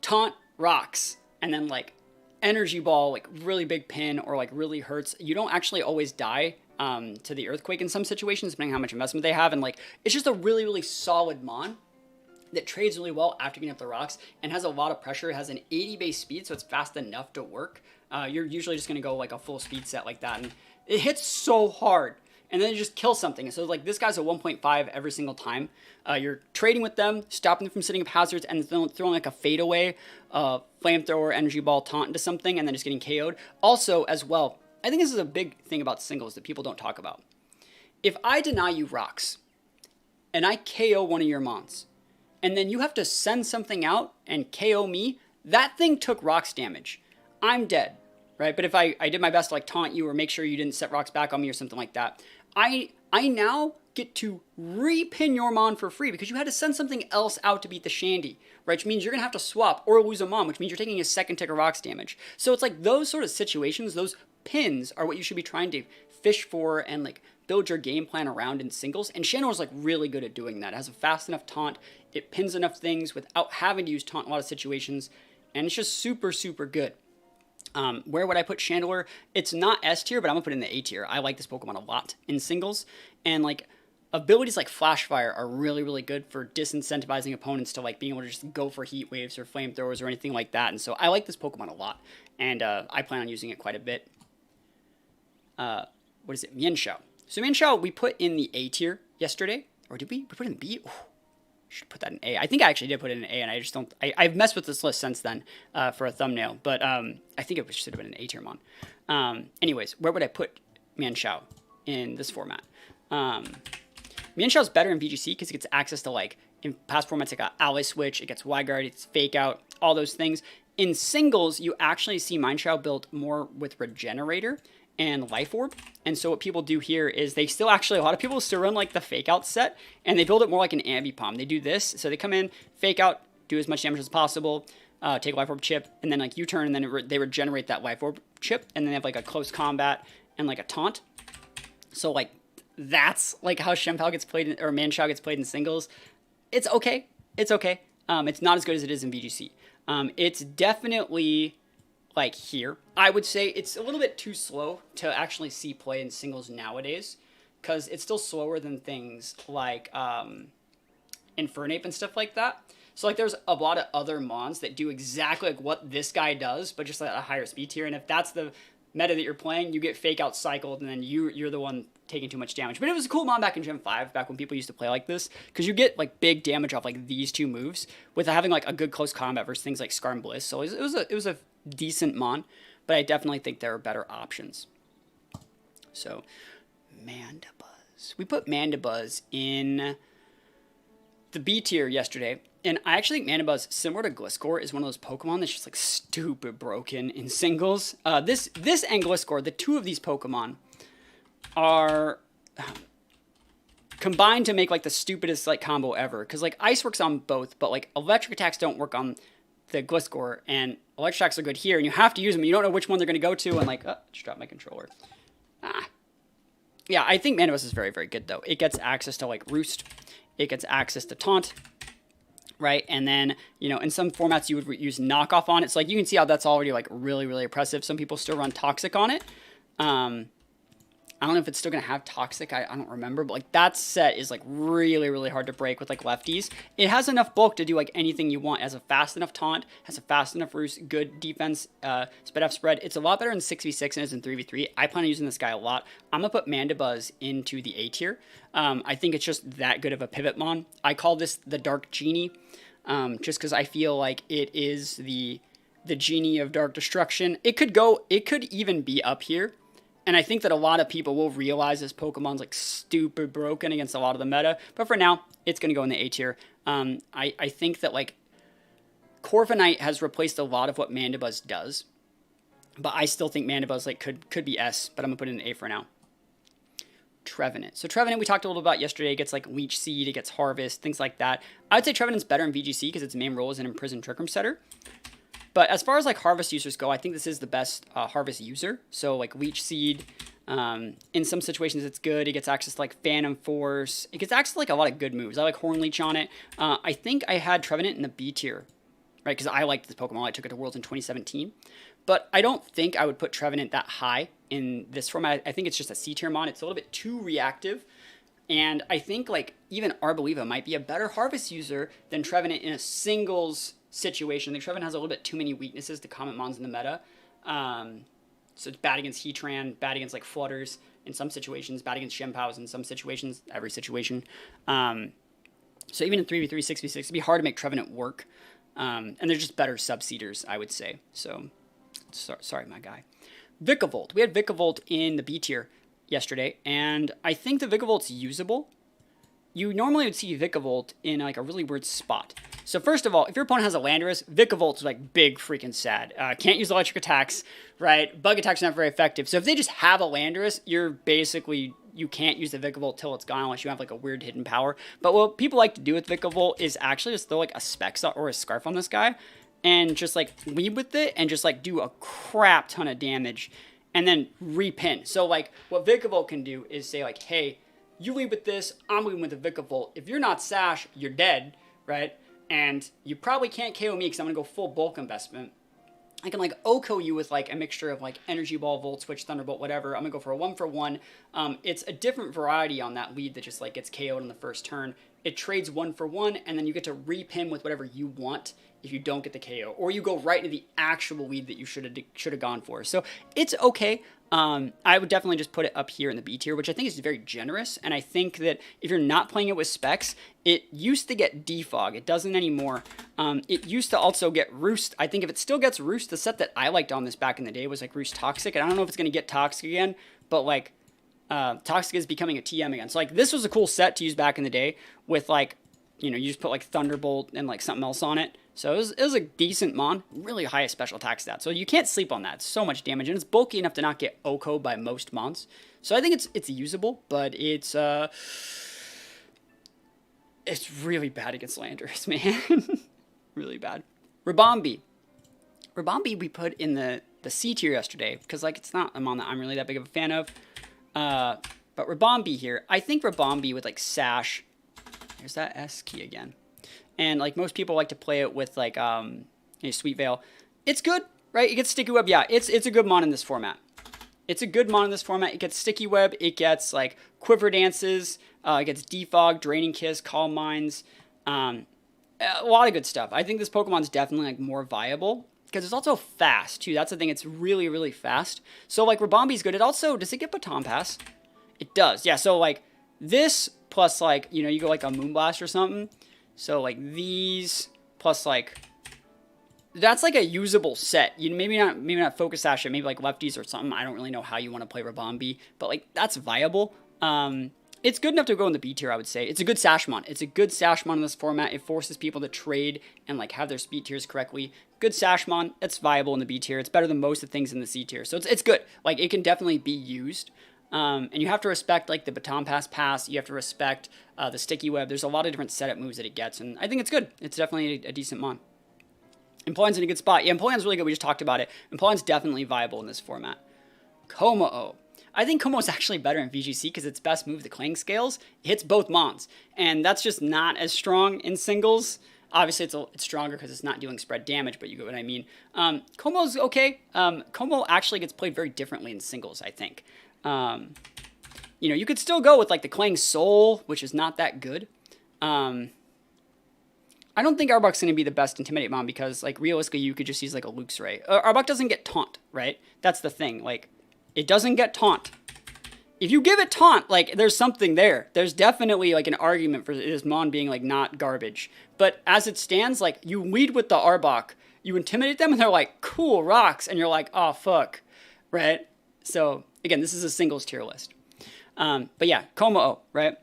taunt, rocks, and then, like, Energy Ball, like, really big pin or, like, really hurts. You don't actually always die to the Earthquake in some situations, depending on how much investment they have. And, like, it's just a really, really solid mon that trades really well after getting up the rocks and has a lot of pressure. It has an 80 base speed, so it's fast enough to work. You're usually just going to go like a full speed set like that, and it hits so hard, and then you just kill something. So like this guy's a 1.5 every single time. You're trading with them, stopping them from setting up hazards, and throwing like a fadeaway, Flamethrower, Energy Ball, taunt into something, and then just getting KO'd. Also, as well, I think this is a big thing about singles that people don't talk about. If I deny you rocks, and I KO one of your mons, and then you have to send something out and KO me, that thing took rocks damage. I'm dead, right? But if I did my best to like taunt you or make sure you didn't set rocks back on me or something like that, I now get to repin your mon for free because you had to send something else out to beat the Shandy, right? Which means you're going to have to swap or lose a mon, which means you're taking a second tick of rocks damage. So it's like those sort of situations, those pins are what you should be trying to fish for and like build your game plan around in singles. And Channeler's like really good at doing that. It has a fast enough taunt. It pins enough things without having to use taunt in a lot of situations. And it's just super, super good. Where would I put Chandelure? It's not S tier, but I'm going to put it in the A tier. I like this Pokemon a lot in singles. And like abilities like Flash Fire are really, really good for disincentivizing opponents to like being able to just go for Heat Waves or Flamethrowers or anything like that. And so I like this Pokemon a lot. And I plan on using it quite a bit. What is it? Mienshao. So Mienshao we put in the A tier yesterday. Or did we? We put it in B? Ooh. Should put that in A. I think I actually did put it in A, and I just don't. I've messed with this list since then for a thumbnail, but I think it should have been an A tier mon. Anyways, where would I put Mienshao in this format? Mienshao's better in VGC because it gets access to like in past formats it got Ally Switch, it gets Wide Guard, it's Fake Out, all those things. In singles, you actually see Mienshao built more with Regenerator and Life Orb. And so what people do here is they still actually, a lot of people still run like the Fake Out set, and they build it more like an Ambipom. They do this, so they come in, Fake Out, do as much damage as possible, take a Life Orb chip, and then like U-turn, and then they regenerate that Life Orb chip, and then they have like a close combat and like a taunt. So like that's like how Shenpao gets played or Manshao gets played in singles. It's okay. It's okay. It's not as good as it is in VGC. It's definitely like here. I would say it's a little bit too slow to actually see play in singles nowadays, because it's still slower than things like Infernape and stuff like that. So like there's a lot of other mons that do exactly like what this guy does, but just at a higher speed tier. And if that's the meta that you're playing, you get fake out cycled, and then you're the one taking too much damage. But it was a cool mon back in Gen 5, back when people used to play like this, because you get like big damage off like these two moves with having like a good close combat versus things like Scar and Bliss. So it was a decent mon, but I definitely think there are better options. So Mandibuzz. We put Mandibuzz in the B tier yesterday, and I actually think Mandibuzz, similar to Gliscor, is one of those Pokemon that's just like stupid broken in singles. This and Gliscor, the two of these Pokemon are combined to make like the stupidest like combo ever. Because like Ice works on both, but like electric attacks don't work on the Gliscor, and electric attacks are good here, and you have to use them. You don't know which one they're going to go to, and like, just dropped my controller. Yeah, I think Mandibuzz is very, very good though. It gets access to like Roost. It gets access to Taunt. Right, and then, you know, in some formats you would use knockoff on it. So like you can see how that's already like really, really oppressive. Some people still run Toxic on it. I don't know if it's still going to have Toxic. I don't remember. But like that set is like really, really hard to break with like lefties. It has enough bulk to do like anything you want. It has a fast enough taunt. Has a fast enough roost. Good defense. Sped up spread. It's a lot better in 6v6 than it is in 3v3. I plan on using this guy a lot. I'm going to put Mandibuzz into the A tier. I think it's just that good of a pivot mon. I call this the Dark Genie. Just because I feel like it is the Genie of Dark Destruction. It could even be up here. And I think that a lot of people will realize this Pokemon's like stupid broken against a lot of the meta. But for now, it's going to go in the A tier. I think that like Corviknight has replaced a lot of what Mandibuzz does. But I still think Mandibuzz like could be S, but I'm going to put it in A for now. Trevenant. So Trevenant we talked a little about yesterday. It gets like Leech Seed, it gets Harvest, things like that. I would say Trevenant's better in VGC because its main role is an Imprisoned Trick Room setter. But as far as like Harvest users go, I think this is the best Harvest user. So like Leech Seed, in some situations it's good. It gets access to like Phantom Force. It gets access to like a lot of good moves. I like Horn Leech on it. I think I had Trevenant in the B tier, right? Because I liked this Pokemon. I took it to Worlds in 2017. But I don't think I would put Trevenant that high in this format. I think it's just a C tier mon. It's a little bit too reactive. And I think like even Arboliva might be a better Harvest user than Trevenant in a singles situation. I think Trevenant has a little bit too many weaknesses to common mons in the meta. So it's bad against Heatran, bad against like Flutters in some situations, bad against Shenpaos in some situations, every situation. So even in 3v3, 6v6, it'd be hard to make Trevenant work. And they're just better subseeders, I would say. So, sorry, my guy. Vikavolt. We had Vikavolt in the B tier yesterday, and I think the Vikavolt's usable. You normally would see Vikavolt in like a really weird spot. So first of all, if your opponent has a Landorus, Vikavolt's like big freaking sad. Can't use electric attacks, right? Bug attacks are not very effective. So if they just have a Landorus, you can't use the Vikavolt till it's gone unless you have like a weird hidden power. But what people like to do with Vikavolt is actually just throw like a Specs or a Scarf on this guy and just like lead with it and just like do a crap ton of damage and then repin. So like what Vikavolt can do is say like, hey, you lead with this, I'm leading with the Vikavolt. If you're not Sash, you're dead, right? And you probably can't KO me because I'm going to go full bulk investment. I can like OHKO you with like a mixture of like Energy Ball, Volt Switch, Thunderbolt, whatever. I'm going to go for a 1-for-1. It's a different variety on that lead that just like gets KO'd on the first turn. It trades 1-for-1 and then you get to repin with whatever you want if you don't get the KO. Or you go right into the actual lead that you should have gone for. So it's okay. I would definitely just put it up here in the B tier, which I think is very generous. And I think that if you're not playing it with Specs, it used to get Defog. It doesn't anymore. It used to also get Roost. I think if it still gets Roost, the set that I liked on this back in the day was like Roost Toxic. And I don't know if it's going to get Toxic again, but like Toxic is becoming a TM again. So like this was a cool set to use back in the day with like, you know, you just put like Thunderbolt and like something else on it. So it was a decent mon, really high special attack stat. So you can't sleep on that. It's so much damage, and it's bulky enough to not get OHKO by most mons. So I think it's usable, but it's really bad against Landorus, man. Really bad. Rabombi we put in the C tier yesterday because like it's not a mon that I'm really that big of a fan of. But Rabombi here, I think Rabombi with like Sash, there's that S key again. And like most people like to play it with like Sweet Veil. It's good, right? It gets Sticky Web. Yeah, it's a good mon in this format. It's a good mon in this format. It gets Sticky Web. It gets like Quiver Dances. It gets Defog, Draining Kiss, Calm Minds. A lot of good stuff. I think this Pokemon's definitely like more viable because it's also fast too. That's the thing. It's really, really fast. So like Rabombi's good. It also, does it get Baton Pass? It does. Yeah. So like this plus like, you know, you go like a Moonblast or something. So like these plus like, that's like a usable set. You maybe not Focus Sash it, maybe like lefties or something. I don't really know how you want to play Rabombi, but like that's viable. It's good enough to go in the B tier, I would say. It's a good Sashmon. It's a good Sashmon in this format. It forces people to trade and like have their speed tiers correctly. Good Sashmon. It's viable in the B tier. It's better than most of the things in the C tier. So it's good. Like it can definitely be used. And you have to respect like the Baton Pass. You have to respect the Sticky Web. There's a lot of different setup moves that it gets, and I think it's good. It's definitely a decent mon. Empoleon's in a good spot. Yeah, Empoleon's really good. We just talked about it. Empoleon's definitely viable in this format. Como-O. I think Como-O's actually better in VGC because its best move, the Clang Scales, hits both mons. And that's just not as strong in singles. Obviously, it's stronger because it's not doing spread damage, but you get what I mean. Como-O's okay. Como actually gets played very differently in singles, I think. You know, you could still go with like the Clang Soul, which is not that good. I don't think Arbok's going to be the best Intimidate mon because, like, realistically, you could just use, like, a Luxray. Arbok doesn't get Taunt, right? That's the thing. Like, it doesn't get Taunt. If you give it Taunt, like, there's something there. There's definitely, like, an argument for this mon being, like, not garbage. But as it stands, like, you lead with the Arbok, you Intimidate them, and they're like, cool, rocks. And you're like, oh, fuck. Right? So, again, this is a singles tier list. But, yeah, Como-O, right?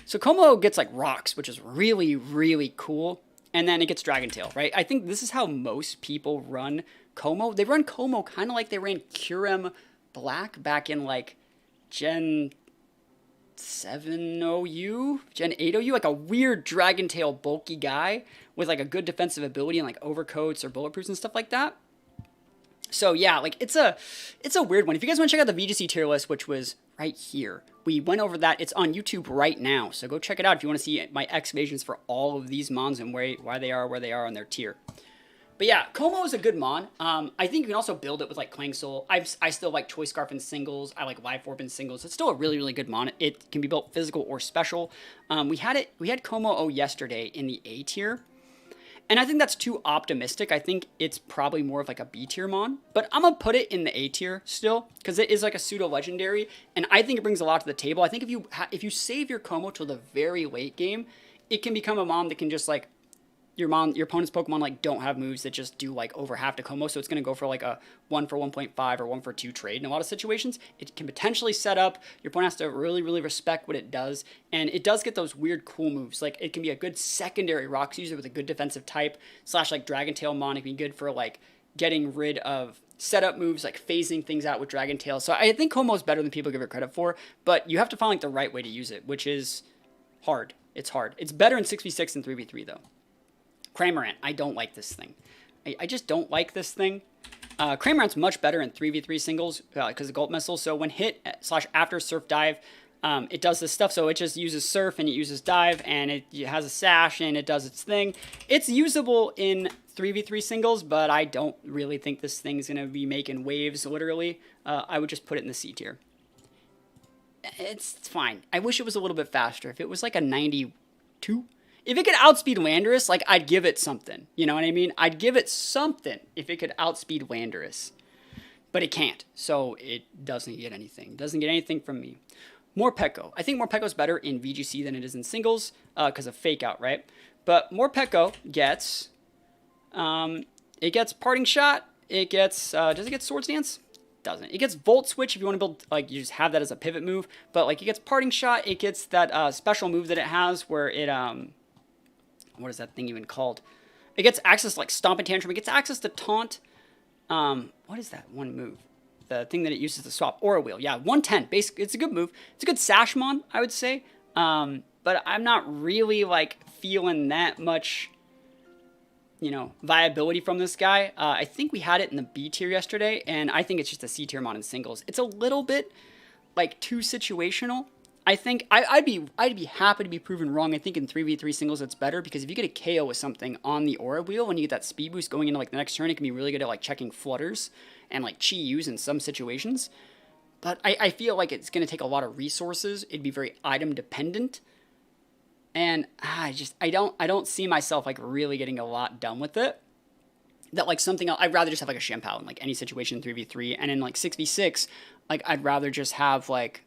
So, Como-O gets, like, rocks, which is really, really cool. And then it gets Dragon Tail, right? I think this is how most people run Como. They run Como kind of like they ran Kyurem Black back in like Gen 7 OU, Gen 8 OU, like a weird Dragon Tail bulky guy with like a good defensive ability and like overcoats or bulletproofs and stuff like that. So yeah, like it's a weird one. If you guys want to check out the VGC tier list, which was right here, we went over that. It's on YouTube right now, so go check it out if you want to see my excavations for all of these mons and why they are where they are on their tier. But yeah, Como is a good mon. I think you can also build it with like Clang Soul. I still like Choice Scarf in singles. I like Life Orb in singles. It's still a really, really good mon. It can be built physical or special. We had Como-O yesterday in the A tier. And I think that's too optimistic. I think it's probably more of like a B tier mon, but I'm gonna put it in the A tier still because it is like a pseudo legendary, and I think it brings a lot to the table. I think if you save your Como till the very late game, it can become a mon that can just like your opponent's Pokemon like don't have moves that just do like over half to Como, so it's gonna go for like a 1 for 1.5 or 1 for 2 trade in a lot of situations. It can potentially set up. Your opponent has to really, really respect what it does, and it does get those weird cool moves. Like it can be a good secondary Rocks user with a good defensive type / like Dragon Tail mon. It can be good for like getting rid of setup moves, like phasing things out with Dragon Tail. So I think Como is better than people give it credit for, but you have to find like the right way to use it, which is hard. It's hard. It's better in 6v6 than 3v3 though. Cramorant, I don't like this thing. I just don't like this thing. Cramorant's much better in 3v3 singles because of Gulp Missile. So when hit / after Surf Dive, it does this stuff. So it just uses Surf and it uses Dive and it has a Sash and it does its thing. It's usable in 3v3 singles, but I don't really think this thing's going to be making waves, literally. I would just put it in the C tier. It's fine. I wish it was a little bit faster. If it was like a 92... If it could outspeed Landorus, like, I'd give it something. You know what I mean? I'd give it something if it could outspeed Landorus. But it can't, so it doesn't get anything. It doesn't get anything from me. Morpeko. I think Morpeko's better in VGC than it is in singles because of Fake Out, right? But Morpeko gets... it gets Parting Shot. It gets... does it get Swords Dance? Doesn't. It gets Volt Switch if you want to build, like, you just have that as a pivot move. But, like, it gets Parting Shot. It gets that special move that it has where it... what is that thing even called? It gets access to like Stomp and Tantrum. It gets access to Taunt. What is that one move? The thing that it uses to swap. Aura Wheel. Yeah, 110. Basically, it's a good move. It's a good Sashmon, I would say. But I'm not really like feeling that much, you know, viability from this guy. I think we had it in the B tier yesterday, and I think it's just a C tier mon in singles. It's a little bit like too situational. I think I'd be happy to be proven wrong. I think in 3v3 singles it's better because if you get a KO with something on the aura wheel and you get that speed boost going into like the next turn, it can be really good at like checking flutters and like chi yus in some situations. But I feel like it's going to take a lot of resources. It'd be very item dependent. And I don't see myself like really getting a lot done with it. That like something else, I'd rather just have like a Shampoo in like any situation in 3v3. And in like 6v6, like I'd rather just have like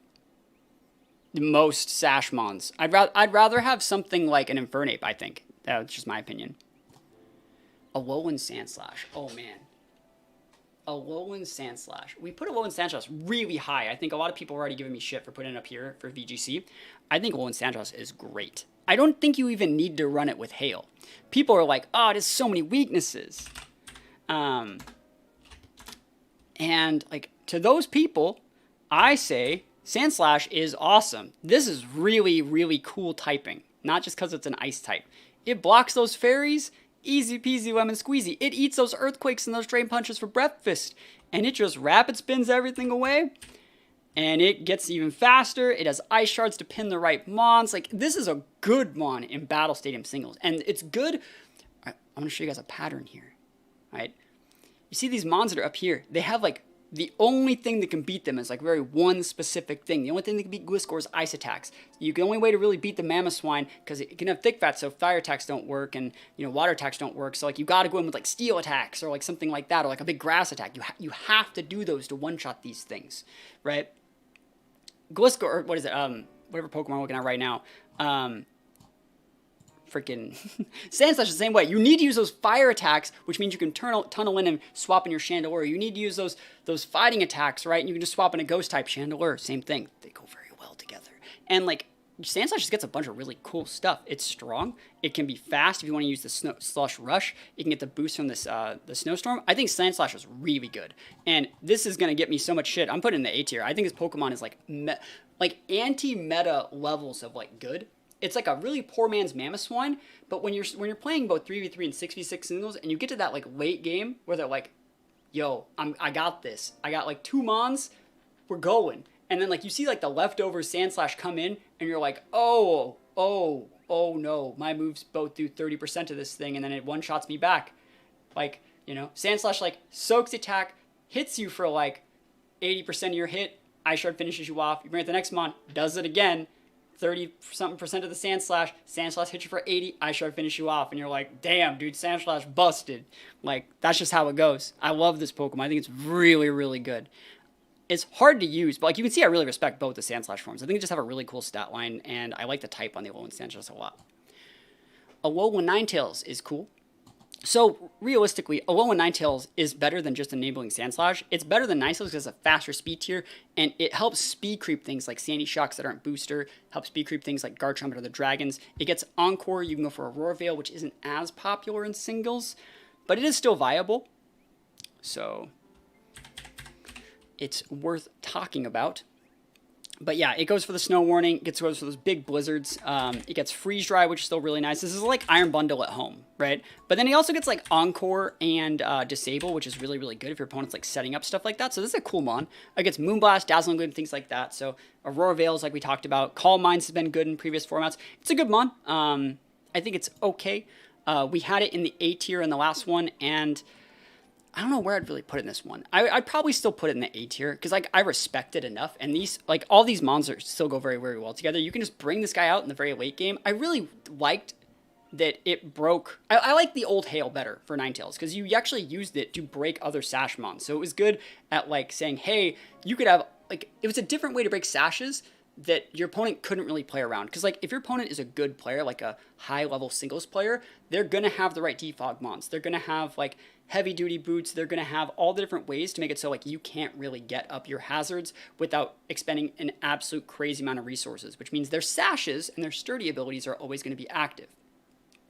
the most Sash Mons. I'd rather have something like an Infernape, I think. That's just my opinion. Alolan Sandslash. Oh man. Alolan Sandslash. We put Alolan Sandslash really high. I think a lot of people are already giving me shit for putting it up here for VGC. I think Alolan Sandslash is great. I don't think you even need to run it with Hail. People are like, oh, it has so many weaknesses. And like to those people, I say Sandslash is awesome. This is really, really cool typing. Not just because it's an ice type. It blocks those fairies. Easy peasy lemon squeezy. It eats those earthquakes and those drain punches for breakfast. And it just rapid spins everything away. And it gets even faster. It has ice shards to pin the right mons. Like, this is a good mon in Battle Stadium Singles. And it's good. I'm going to show you guys a pattern here. All right. You see these mons that are up here. They have, like, the only thing that can beat them is, like, very one specific thing. The only thing that can beat Gliscor is ice attacks. The only way to really beat the Mamoswine, because it can have thick fat, so fire attacks don't work, and, you know, water attacks don't work. So, like, you got to go in with, like, steel attacks, or, like, something like that, or, like, a big grass attack. You have to do those to one-shot these things, right? Gliscor, or what is it, whatever Pokemon we're looking at right now, freaking Sandslash is the same way. You need to use those fire attacks, which means you can tunnel in and swap in your Chandelure. You need to use those fighting attacks, right? And you can just swap in a ghost type Chandelure. Same thing. They go very well together. And like Sandslash just gets a bunch of really cool stuff. It's strong. It can be fast if you want to use the Slush Rush. You can get the boost from this the Snowstorm. I think Sandslash is really good. And this is going to get me so much shit. I'm putting it in the A tier. I think this Pokemon is like anti-meta levels of like good. It's like a really poor man's Mamoswine, but when you're playing both 3v3 and 6v6 singles, and you get to that like late game where they're like, yo, I got this. I got like 2 mons, we're going. And then like you see like the leftover Sandslash come in, and you're like, oh no, my moves both do 30% of this thing, and then it one-shots me back. Like, you know, Sandslash like soaks attack, hits you for like 80% of your hit, Ice Shard finishes you off, you bring it the next mon, does it again, 30-something% of the Sandslash hits you for 80, Ice Shard finish you off, and you're like, damn, dude, Sandslash busted. Like, that's just how it goes. I love this Pokemon. I think it's really, really good. It's hard to use, but like you can see, I really respect both the Sandslash forms. I think they just have a really cool stat line, and I like the type on the Alolan Sandslash a lot. Alolan Ninetales is cool. So, realistically, Alolan Ninetales is better than just enabling Sandslash. It's better than Ninetales because it's a faster speed tier, and it helps speed creep things like Sandy Shocks that aren't booster, helps speed creep things like Garchomp or the Dragons. It gets Encore, you can go for Aurora Veil, which isn't as popular in singles, but it is still viable. So, it's worth talking about. But yeah, it goes for the snow warning, it goes for those big blizzards, it gets freeze dry, which is still really nice. This is like Iron Bundle at home, right? But then he also gets like Encore and Disable, which is really, really good if your opponent's like setting up stuff like that. So this is a cool mon. It gets Moonblast, Dazzling Gleam, things like that. So Aurora Veils, like we talked about. Calm Minds has been good in previous formats. It's a good mon. I think it's okay. We had it in the A tier in the last one, and I don't know where I'd really put it in this one. I'd probably still put it in the A tier because like I respect it enough, and these like all these monsters still go very, very well together. You can just bring this guy out in the very late game. I really liked that it broke. I like the old Hail better for Ninetales because you actually used it to break other Sash mons. So it was good at like saying, hey, you could have like it was a different way to break Sashes that your opponent couldn't really play around. Because like if your opponent is a good player, like a high level singles player, they're gonna have the right defog mons. They're gonna have like heavy duty boots. They're gonna have all the different ways to make it so like you can't really get up your hazards without expending an absolute crazy amount of resources, which means their Sashes and their sturdy abilities are always gonna be active.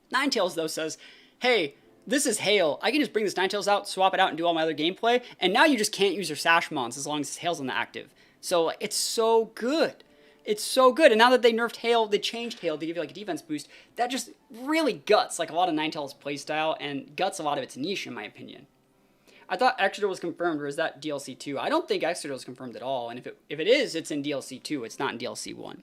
Ninetales though says, hey, this is Hail. I can just bring this Ninetales out, swap it out, and do all my other gameplay, and now you just can't use your Sash mons as long as Hail's on the active. So it's so good. It's so good. And now that they nerfed Hail, they changed Hail to give you like a defense boost. That just really guts like a lot of Ninetales playstyle and guts a lot of its niche in my opinion. I thought Exeter was confirmed, or is that DLC 2? I don't think Exeter was confirmed at all. And if it is, it's in DLC 2. It's not in DLC 1.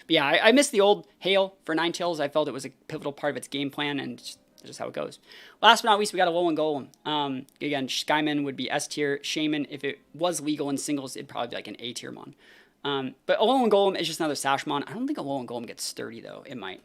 But yeah, I missed the old Hail for Ninetales. I felt it was a pivotal part of its game plan, and that's just how it goes. Last but not least, we got Alolan Golem. Again, Skyman would be S tier. Shaman, if it was legal in singles, it'd probably be like an A tier mon. But Alolan Golem is just another Sash mon. I don't think Alolan Golem gets sturdy, though. It might.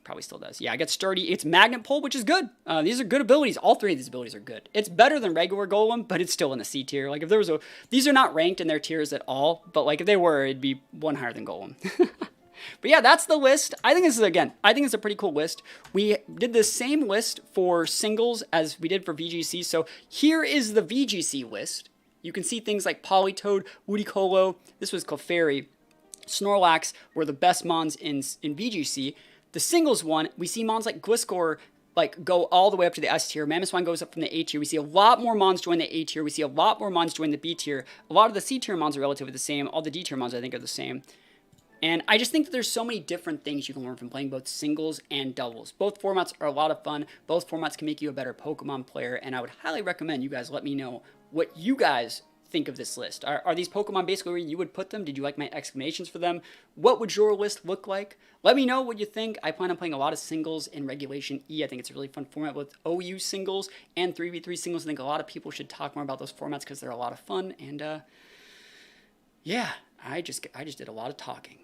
Probably still does. Yeah, it gets sturdy. It's Magnet Pull, which is good. These are good abilities. All three of these abilities are good. It's better than regular Golem, but it's still in the C tier. Like, if there was a... These are not ranked in their tiers at all, but, like, if they were, it'd be one higher than Golem. But yeah, that's the list. I think this is, again, I think it's a pretty cool list. We did the same list for singles as we did for VGC, so here is the VGC list. You can see things like Politoed, Woodicolo, this was Clefairy, Snorlax were the best mons in VGC. The singles one, we see mons like Gliscor like go all the way up to the S tier. Mamoswine goes up from the A tier. We see a lot more mons join the A tier. We see a lot more mons join the B tier. A lot of the C tier mons are relatively the same. All the D tier mons I think are the same. And I just think that there's so many different things you can learn from playing both singles and doubles. Both formats are a lot of fun. Both formats can make you a better Pokemon player, and I would highly recommend you guys let me know what you guys think of this list. Are these Pokemon basically where you would put them? Did you like my explanations for them? What would your list look like? Let me know what you think. I plan on playing a lot of singles in Regulation E. I think it's a really fun format with OU singles and 3v3 singles. I think a lot of people should talk more about those formats because they're a lot of fun, and yeah. I just did a lot of talking.